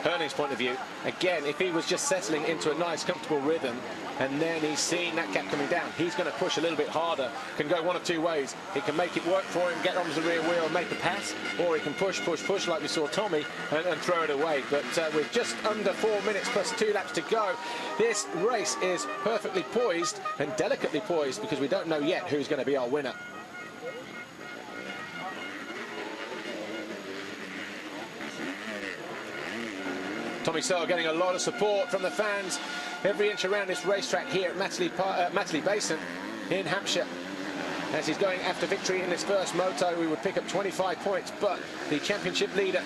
Hurling's point of view, again, if he was just settling into a nice comfortable rhythm and then he's seeing that gap coming down, he's going to push a little bit harder. Can go one of two ways. He can make it work for him, get onto the rear wheel and make the pass, or he can push like we saw Tommy and throw it away. But with just under 4 minutes plus 2 laps to go, this race is perfectly poised and delicately poised, because we don't know yet who's going to be our winner. Tommy Searle getting a lot of support from the fans every inch around this racetrack here at Matterley Basin in Hampshire. As he's going after victory in his first moto, we would pick up 25 points, but the championship leader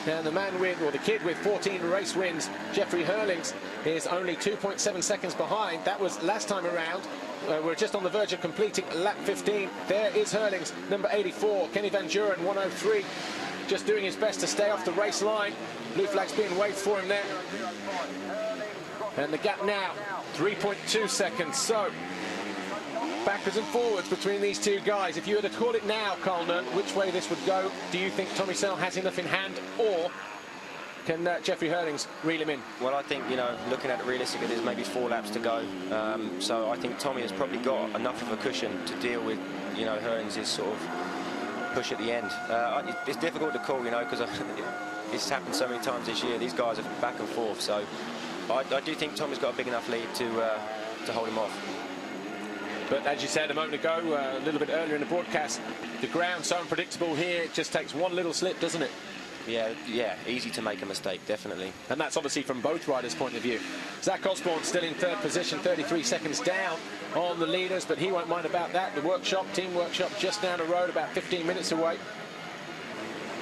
and the kid with 14 race wins, Jeffrey Hurlings, is only 2.7 seconds behind. That was last time around. We're just on the verge of completing lap 15. There is Hurlings, number 84, Kenny Van Duren, 103. Just doing his best to stay off the race line. Blue flag's being waved for him there. And the gap now, 3.2 seconds. So, backwards and forwards between these two guys. If you were to call it now, Carl Nern, which way this would go? Do you think Tommy Searle has enough in hand, or can Jeffrey Hurlings reel him in? Well, I think, you know, looking at it realistically, there's maybe 4 laps to go. So I think Tommy has probably got enough of a cushion to deal with, you know, Hurlings' sort of push at the end. It's difficult to call, you know, because it's happened so many times this year. These guys are back and forth, so I do think Tommy's got a big enough lead to hold him off. But as you said a moment ago, a little bit earlier in the broadcast, the ground's so unpredictable here. It just takes one little slip, doesn't it? Yeah, easy to make a mistake, definitely. And that's obviously from both riders' point of view. Zach Osborne still in third position, 33 seconds down on the leaders, but he won't mind about that. The team workshop just down the road, about 15 minutes away.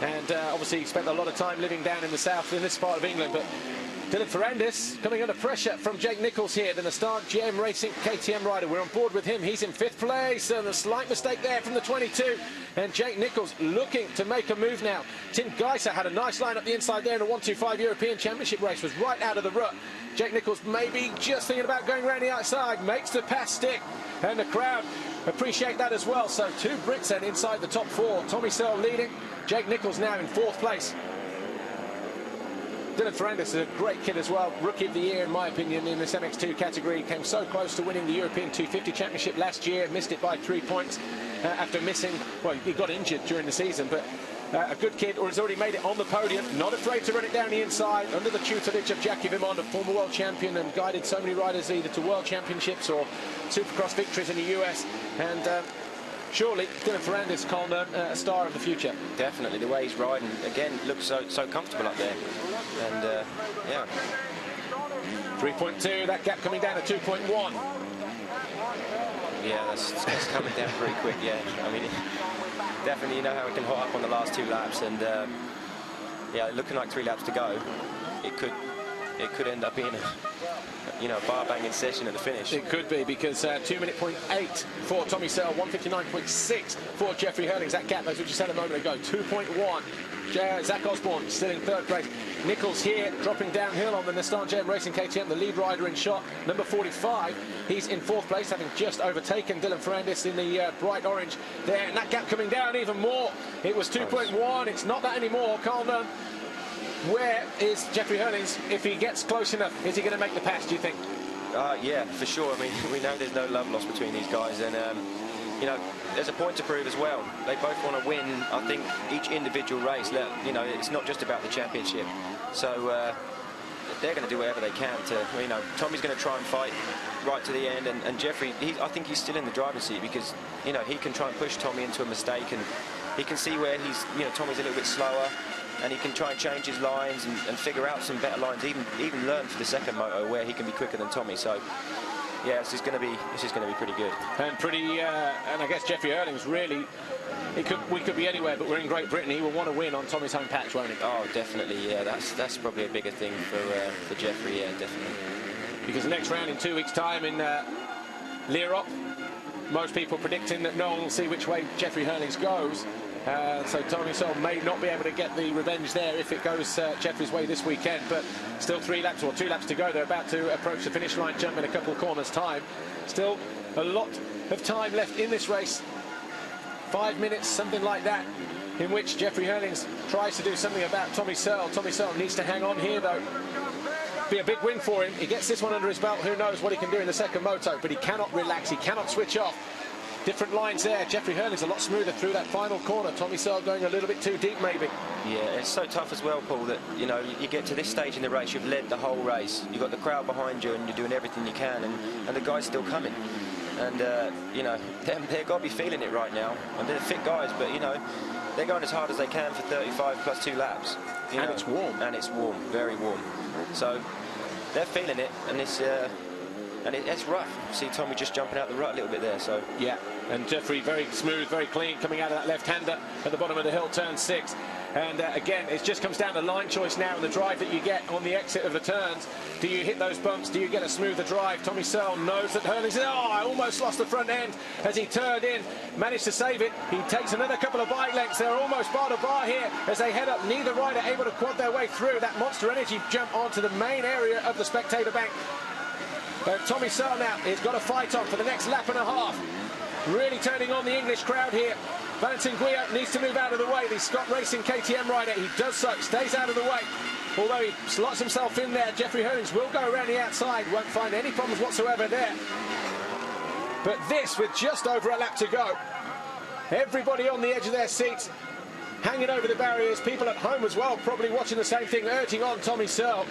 And obviously he spent a lot of time living down in the south, in this part of England, but Dylan Ferrandis coming under pressure from Jake Nichols here, the Nostalgia GM Racing KTM rider. We're on board with him. He's in 5th place, and a slight mistake there from the 22. And Jake Nichols looking to make a move now. Tim Geiser had a nice line up the inside there in a 125 European Championship race, was right out of the rut. Jake Nichols maybe just thinking about going around the outside, makes the pass stick, and the crowd appreciate that as well. So 2 Brits then inside the top 4. Tommy Searle leading, Jake Nichols now in 4th place. Dylan Ferrandis is a great kid as well. Rookie of the year, in my opinion, in this MX2 category. Came so close to winning the European 250 Championship last year. Missed it by 3 points after missing. Well, he got injured during the season, but a good kid, or has already made it on the podium. Not afraid to run it down the inside under the tutelage of Jackie Vimond, a former world champion, and guided so many riders either to world championships or Supercross victories in the US. And surely Dylan Ferrandis, Colner, a star of the future. Definitely, the way he's riding, again, looks so comfortable up there. And yeah, 3.2, that gap coming down to 2.1. Yeah, that's coming down pretty quick. Yeah, I mean, definitely, you know how it can hot up on the last 2 laps, and yeah, looking like 3 laps to go, it could end up being a bar banging session at the finish. It could be, because 2:08 for Tommy Searle, 1:59.6 for Jeffrey Hurlings. That gap, that's what you said a moment ago, 2.1. Zach Osborne still in 3rd place. Nichols here dropping downhill on the Nostalgia GM Racing KTM, the lead rider in shot, number 45. He's in 4th place, having just overtaken Dylan Ferrandis in the bright orange there. And that gap coming down even more. It was 2.1. It's not that anymore. Carl Nern, where is Jeffrey Hurlings? If he gets close enough, is he going to make the pass, do you think? Yeah, for sure. I mean, we know there's no love lost between these guys, and you know, there's a point to prove as well. They both want to win, I think, each individual race. You know, it's not just about the championship. So they're going to do whatever they can to, you know, Tommy's going to try and fight right to the end, and Jeffrey, I think he's still in the driving seat because, you know, he can try and push Tommy into a mistake, and he can see where he's, you know, Tommy's a little bit slower, and he can try and change his lines and figure out some better lines, even learn for the second moto where he can be quicker than Tommy. So yeah, this is going to be pretty good. And and I guess Jeffrey Hurling's really, we could be anywhere, but we're in Great Britain. He will want to win on Tommy's home patch, won't he? Oh, definitely. Yeah, that's probably a bigger thing for Jeffrey. Yeah, definitely. Because the next round in 2 weeks' time in Lierop, most people predicting that no one will see which way Jeffrey Hurlings goes. So Tommy Searle may not be able to get the revenge there if it goes Jeffrey's way this weekend, but still 3 laps or 2 laps to go. They're about to approach the finish line jump in a couple of corners time. Still a lot of time left in this race. 5 minutes, something like that, in which Jeffrey Hurlings tries to do something about Tommy Searle. Tommy Searle needs to hang on here, though. Be a big win for him. He gets this one under his belt. Who knows what he can do in the second moto, but he cannot relax. He cannot switch off. Different lines there. Jeffrey Hurling's a lot smoother through that final corner. Tommy Searle going a little bit too deep, maybe. Yeah, it's so tough as well, Paul, that, you know, you get to this stage in the race, you've led the whole race. You've got the crowd behind you and you're doing everything you can, and the guy's still coming. And, you know, they've got to be feeling it right now. And they're fit guys, but, you know, they're going as hard as they can for 35 plus 2 laps. And it's warm. And it's warm, very warm. So they're feeling it, and it's rough. See Tommy just jumping out the rut a little bit there. So yeah, and Jeffrey very smooth, very clean, coming out of that left-hander at the bottom of the hill, turn 6. And again, it just comes down to line choice now and the drive that you get on the exit of the turns. Do you hit those bumps? Do you get a smoother drive? Tommy Searle knows that Hurling's, I almost lost the front end as he turned in, managed to save it. He takes another couple of bike lengths. They're almost bar to bar here as they head up. Neither rider able to quad their way through that Monster Energy jump onto the main area of the spectator bank. Tommy Searle now, he's got to fight on for the next lap and a half. Really turning on the English crowd here. Valentin Guyot needs to move out of the way. The Scott Racing KTM rider, he does so, stays out of the way. Although he slots himself in there, Jeffrey Hurlings will go around the outside, won't find any problems whatsoever there. But this with just over a lap to go. Everybody on the edge of their seats, hanging over the barriers, people at home as well, probably watching the same thing, urging on Tommy Searle.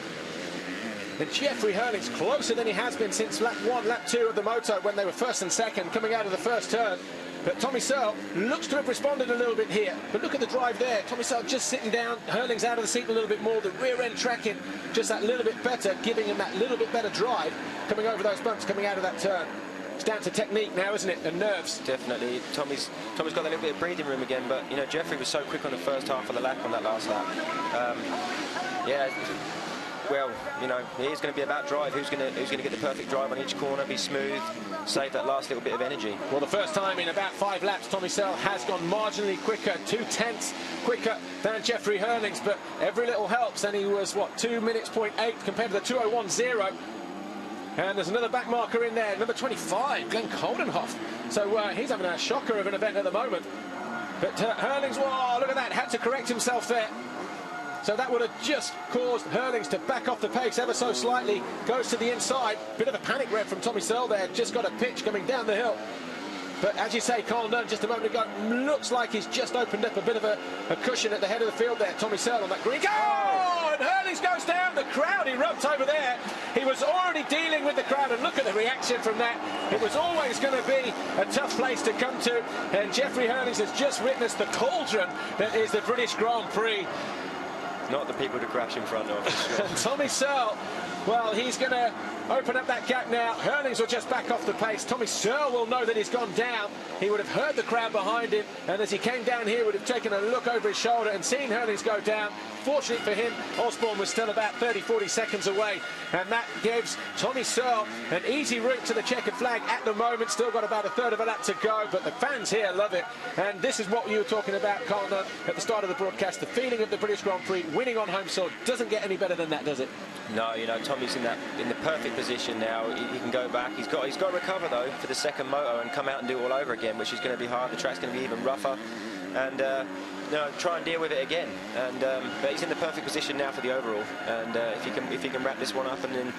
And Jeffrey Hurling's closer than he has been since lap 1, lap 2 of the moto when they were first and second coming out of the first turn. But Tommy Searle looks to have responded a little bit here. But look at the drive there. Tommy Searle just sitting down. Hurling's out of the seat a little bit more. The rear end tracking just that little bit better, giving him that little bit better drive coming over those bumps, coming out of that turn. It's down to technique now, isn't it? And nerves. Definitely. Tommy's got a little bit of breathing room again. But, you know, Jeffrey was so quick on the first half of the lap on that last lap. Yeah. Well, you know, it is going to be about drive. Who's going to get the perfect drive on each corner, be smooth, save that last little bit of energy. Well, the first time in about 5 laps, Tommy Searle has gone marginally quicker, 2/10 quicker than Jeffrey Hurlings, but every little helps, and he was, what, 2 minutes, 0.8 compared to the 2:01.0. And there's another back marker in there, number 25, Glenn Coldenhoff. So he's having a shocker of an event at the moment. But Hurlings, whoa, look at that, had to correct himself there. So that would have just caused Hurlings to back off the pace ever so slightly. Goes to the inside. Bit of a panic rev from Tommy Searle there. Just got a pitch coming down the hill. But as you say, Carl Nunn just a moment ago, looks like he's just opened up a bit of a cushion at the head of the field there. Tommy Searle on that green. Oh! And Hurlings goes down. The crowd erupt over there. He was already dealing with the crowd, and look at the reaction from that. It was always going to be a tough place to come to. And Jeffrey Hurlings has just witnessed the cauldron that is the British Grand Prix. Not the people to crash in front of. Sure. Tommy Searle, well, he's going to open up that gap now. Hurlings will just back off the pace. Tommy Searle will know that he's gone down. He would have heard the crowd behind him, and as he came down here, would have taken a look over his shoulder and seen Hurlings go down. Fortunately for him, Osborne was still about 30-40 seconds away, and that gives Tommy Searle an easy route to the checkered flag at the moment. Still got about a third of a lap to go, but the fans here love it. And this is what you were talking about, Carl Nunn, at the start of the broadcast. The feeling of the British Grand Prix, winning on home soil, doesn't get any better than that, does it? No, you know, Tommy's in the perfect position now. He can go back. He's got to recover though for the second moto and come out and do it all over again, which is going to be hard. The track's going to be even rougher, and you know, try and deal with it again. And but he's in the perfect position now for the overall. And if he can wrap this one up and then,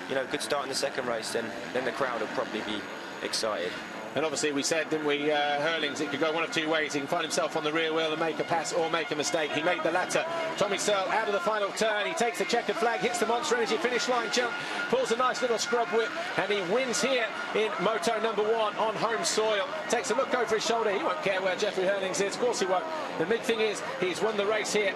you know, good start in the second race, then the crowd will probably be excited. And obviously we said, didn't we, Hurlings, it could go one of two ways. He can find himself on the rear wheel and make a pass or make a mistake. He made the latter. Tommy Searle out of the final turn. He takes the checkered flag, hits the Monster Energy finish line jump, pulls a nice little scrub whip, and he wins here in Moto number 1 on home soil. Takes a look over his shoulder. He won't care where Jeffrey Hurlings is. Of course he won't. The big thing is he's won the race here.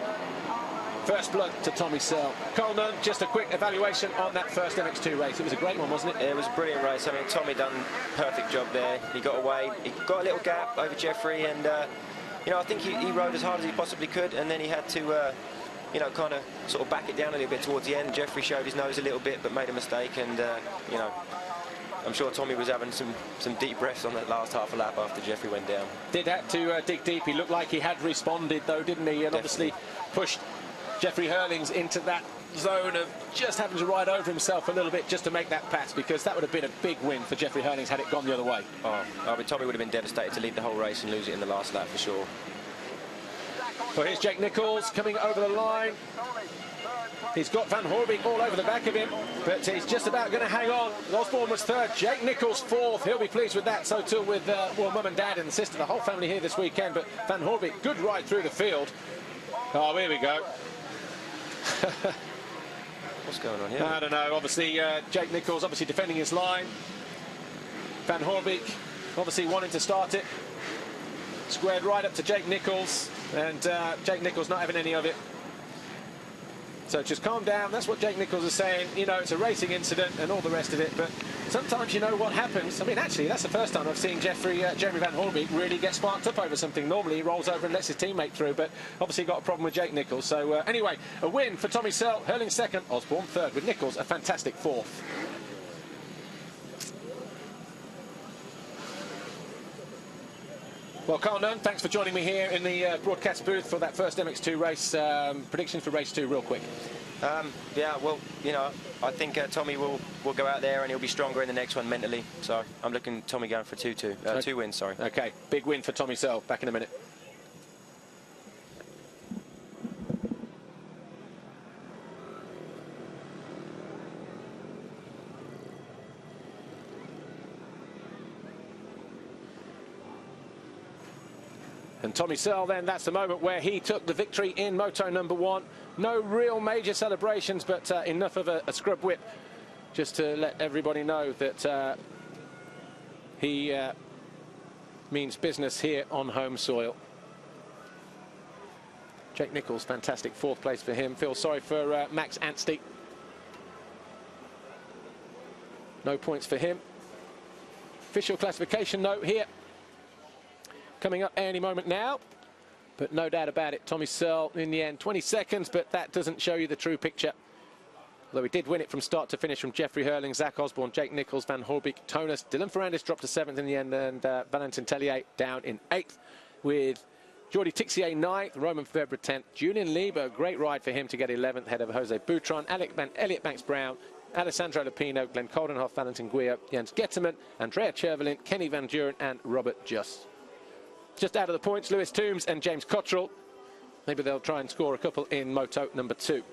First blood to Tommy Searle. Coleman, just a quick evaluation on that first MX2 race. It was a great one, wasn't it? It was a brilliant race. I mean, Tommy done a perfect job there. He got away. He got a little gap over Jeffrey, and you know, I think he rode as hard as he possibly could, and then he had to, you know, kind of sort of back it down a little bit towards the end. Jeffrey showed his nose a little bit, but made a mistake, and you know, I'm sure Tommy was having some deep breaths on that last half a lap after Jeffrey went down. Did have to dig deep. He looked like he had responded, though, didn't he? And obviously pushed Jeffrey Hurlings into that zone of just having to ride over himself a little bit just to make that pass, because that would have been a big win for Jeffrey Hurlings had it gone the other way. I mean, Tommy would have been devastated to lead the whole race and lose it in the last lap for sure. Well, here's Jake Nichols coming over the line. He's got Van Hoorbeek all over the back of him, but he's just about going to hang on. Osborne was third, Jake Nichols fourth. He'll be pleased with that, so too with well, mum and dad and sister, the whole family here this weekend. But Van Hoorbeek, good ride through the field. Oh, here we go. What's going on here? I don't know. Obviously, Jake Nichols obviously defending his line. Van Hoorbeek obviously wanting to start it. Squared right up to Jake Nichols, and Jake Nichols not having any of it. So just calm down. That's what Jake Nichols is saying. You know, it's a racing incident and all the rest of it, but sometimes you know what happens. I mean, actually, that's the first time I've seen Jeremy Van Hoorbeek really get sparked up over something. Normally, he rolls over and lets his teammate through, but obviously got a problem with Jake Nichols. So anyway, a win for Tommy Searle. Hurling second, Osborne third, with Nichols a fantastic fourth. Well, Carl Nunn, thanks for joining me here in the broadcast booth for that first MX2 race. Predictions for race 2 real quick. Yeah, well, you know, I think Tommy will go out there and he'll be stronger in the next one mentally. So I'm looking Tommy going for 2 wins, sorry. Okay, big win for Tommy Searle. Back in a minute. And Tommy Searle then, that's the moment where he took the victory in Moto number 1. No real major celebrations, but enough of a scrub whip just to let everybody know that he means business here on home soil. Jake Nichols, fantastic 4th place for him. Feel sorry for Max Anstey. No points for him. Official classification note here. Coming up any moment now, but no doubt about it, Tommy Searle in the end 20 seconds, but that doesn't show you the true picture. Although he did win it from start to finish from Jeffrey Hurling, Zach Osborne, Jake Nichols, Van Hoorbeek, Tonus, Dylan Ferrandis dropped to 7th in the end, and Valentin Tellier down in 8th, with Jordi Tixier 9th, Roman Febvre 10th, Julian Lieber, great ride for him to get 11th, ahead of Jose Boutron, Elliot Banks-Brown, Alessandro Lupino, Glenn Coldenhoff, Valentin Guia, Jens Getterman, Andrea Chervelin, Kenny Van Duren and Robert Just. Just out of the points, Lewis Toombs and James Cottrell. Maybe they'll try and score a couple in Moto number 2.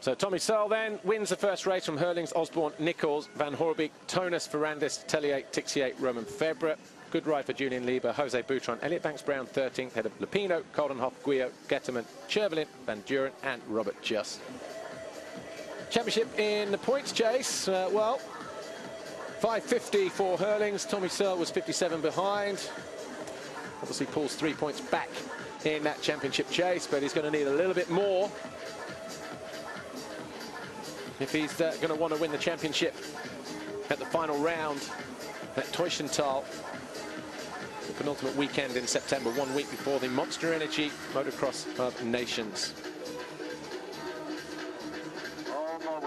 So Tommy Searle then wins the first race from Hurlings, Osborne, Nichols, Van Hoorbeek, Tonus, Ferrandis, Tellier, Tixier, Roman Febvre. Good ride for Julian Lieber, Jose Boutron, Elliot Banks-Brown 13th, ahead of Lupino, Coldenhoff, Guio, Getterman, Chervelin, Van Duren and Robert Just. Championship in the points chase, well, 550 for Hurlings. Tommy Searle was 57 behind. Obviously pulls 3 points back in that championship chase, but he's going to need a little bit more if he's going to want to win the championship at the final round at Teufelstal. The penultimate weekend in September, 1 week before the Monster Energy Motocross of Nations. Oh my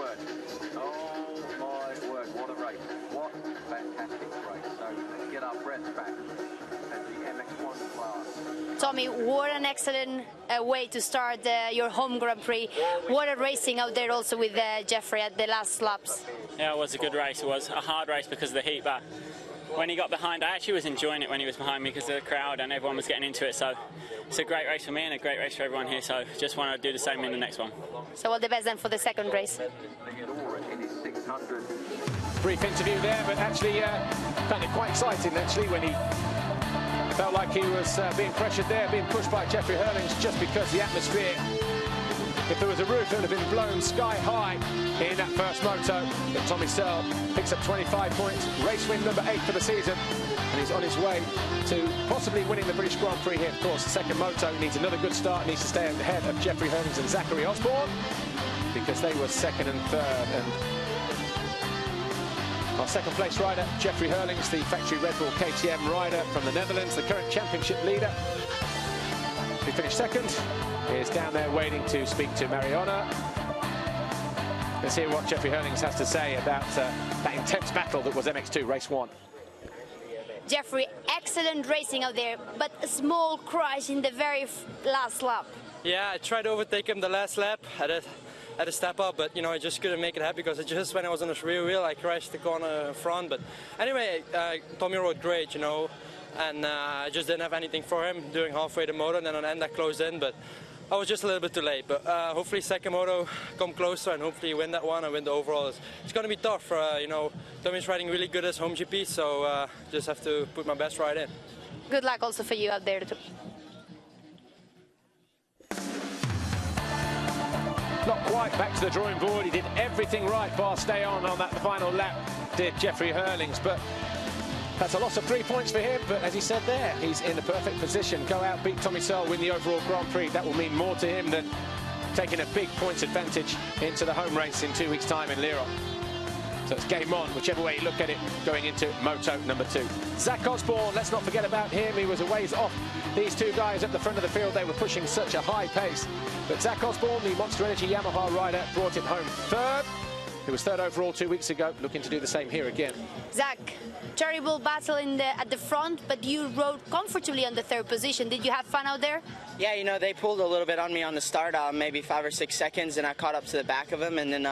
word, what a race, what a fantastic race. So let's get our breath back at the MX1 class. Tommy, what an excellent way to start your home Grand Prix. What a racing out there also with Jeffrey at the last laps. Yeah, it was a good race. It was a hard race because of the heat, but when he got behind, I actually was enjoying it when he was behind me because of the crowd and everyone was getting into it. So it's a great race for me and a great race for everyone here. So just want to do the same in the next one. So all the best then for the second race. Brief interview there, but actually found it quite exciting actually when he felt like he was being pressured there, being pushed by Jeffrey Hurlings just because the atmosphere, if there was a roof, it would have been blown sky high in that first moto. But Tommy Searle picks up 25 points, race win number 8 for the season, and he's on his way to possibly winning the British Grand Prix here. Of course, the second moto needs another good start, needs to stay ahead of Jeffrey Hurlings and Zachary Osborne, because they were second and third. And our second place rider, Jeffrey Hurlings, the factory Red Bull KTM rider from the Netherlands, the current championship leader, who finished second, is down there waiting to speak to Mariana. Let's hear what Jeffrey Hurlings has to say about that intense battle that was MX2 race 1. Jeffrey, excellent racing out there, but a small crash in the very last lap. Yeah, I tried to overtake him the last lap. Had a step up, but you know, I just couldn't make it happen because just when I was on the rear wheel, I crashed the corner front. But anyway, Tommy rode great, you know, and I just didn't have anything for him during halfway the moto, and then on the end I closed in, but I was just a little bit too late. But hopefully second moto come closer and hopefully win that one and win the overall. It's going to be tough. You know, Tommy's riding really good as home GP, so just have to put my best ride in. Good luck also for you out there too. Not quite back to the drawing board. He did everything right, bar stay on that final lap, did Jeffrey Hurlings. But that's a loss of 3 points for him. But as he said there, he's in the perfect position. Go out, beat Tommy Searle, win the overall Grand Prix. That will mean more to him than taking a big points advantage into the home race in 2 weeks' time in Lyon. So it's game on, whichever way you look at it, going into moto number 2. Zach Osborne, let's not forget about him. He was a ways off these two guys at the front of the field. They were pushing such a high pace. But Zach Osborne, the Monster Energy Yamaha rider, brought it home third. He was third overall 2 weeks ago, looking to do the same here again. Zach, terrible battle at the front, but you rode comfortably on the third position. Did you have fun out there? Yeah, you know, they pulled a little bit on me on the start, maybe 5 or 6 seconds, and I caught up to the back of them, and then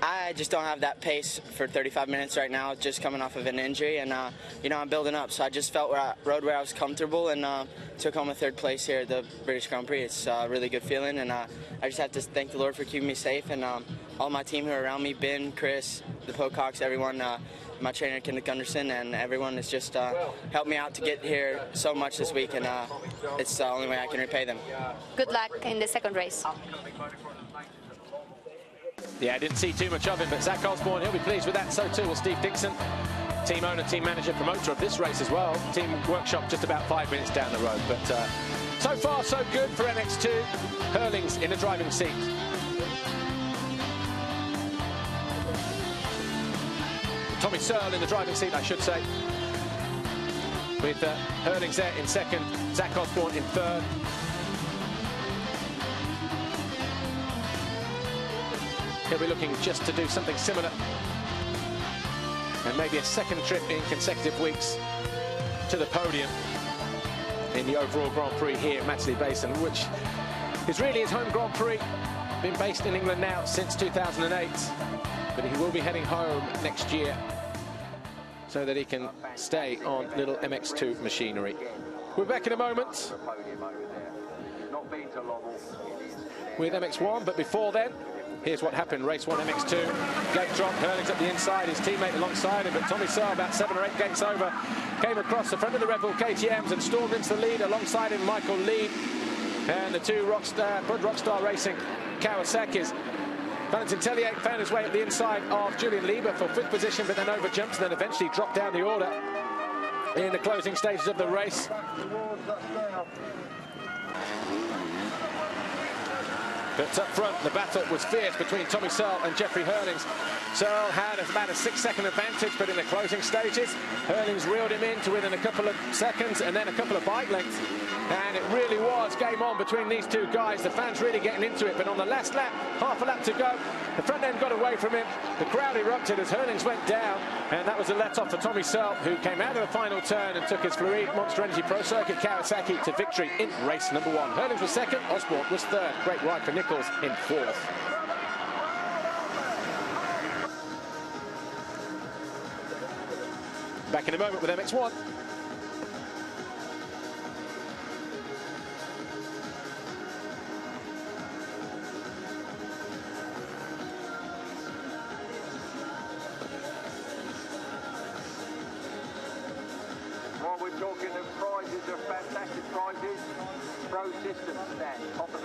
I just don't have that pace for 35 minutes right now, just coming off of an injury, and you know, I'm building up. So I just felt rode where I was comfortable and took home a third place here at the British Grand Prix. It's a really good feeling, and I just have to thank the Lord for keeping me safe, and all my team who are around me, Ben, Chris, the Pococks, everyone, my trainer, Kendrick Gunderson, and everyone has just helped me out to get here so much this week, and it's the only way I can repay them. Good luck in the second race. Yeah, I didn't see too much of him, but Zach Osborne, he'll be pleased with that. So too will Steve Dixon, team owner, team manager, promoter of this race as well. Team workshop just about 5 minutes down the road. But so far, so good for MX2. Hurlings in the driving seat. Tommy Searle in the driving seat, I should say. With Hurlings there in second, Zach Osborne in third. He'll be looking just to do something similar, and maybe a second trip in consecutive weeks to the podium in the overall Grand Prix here at Matterley Basin, which is really his home Grand Prix. Been based in England now since 2008, but he will be heading home next year so that he can stay on little MX2 machinery. We're back in a moment with MX1, but before then, here's what happened. Race 1, MX2. Gate drop, Hurlings up the inside, his teammate alongside him, but Tommy Searle, about 7 or 8 gates over, came across the front of the Red Bull KTMs and stormed into the lead. Alongside him, Michael Lead and the two Bud Rockstar Racing Kawasaki's. Valentin Tellier found his way at the inside of Julian Lieber for 5th position, but then overjumped and then eventually dropped down the order in the closing stages of the race. But up front, the battle was fierce between Tommy Searle and Jeffrey Hurlings. Searle had about a 6-second advantage, but in the closing stages, Hurlings reeled him in to within a couple of seconds and then a couple of bike lengths. And it really was game on between these two guys. The fans really getting into it, but on the last lap, half a lap to go, the front end got away from him. The crowd erupted as Hurlings went down, and that was a let-off for Tommy Searle, who came out of the final turn and took his Fluid Monster Energy Pro Circuit Kawasaki to victory in race number 1. Hurlings was second, Osborne was third. Great ride for Nichols in 4th. Back in a moment with MX1. While we're talking of prizes, of fantastic prizes, Pro Systems stand, top of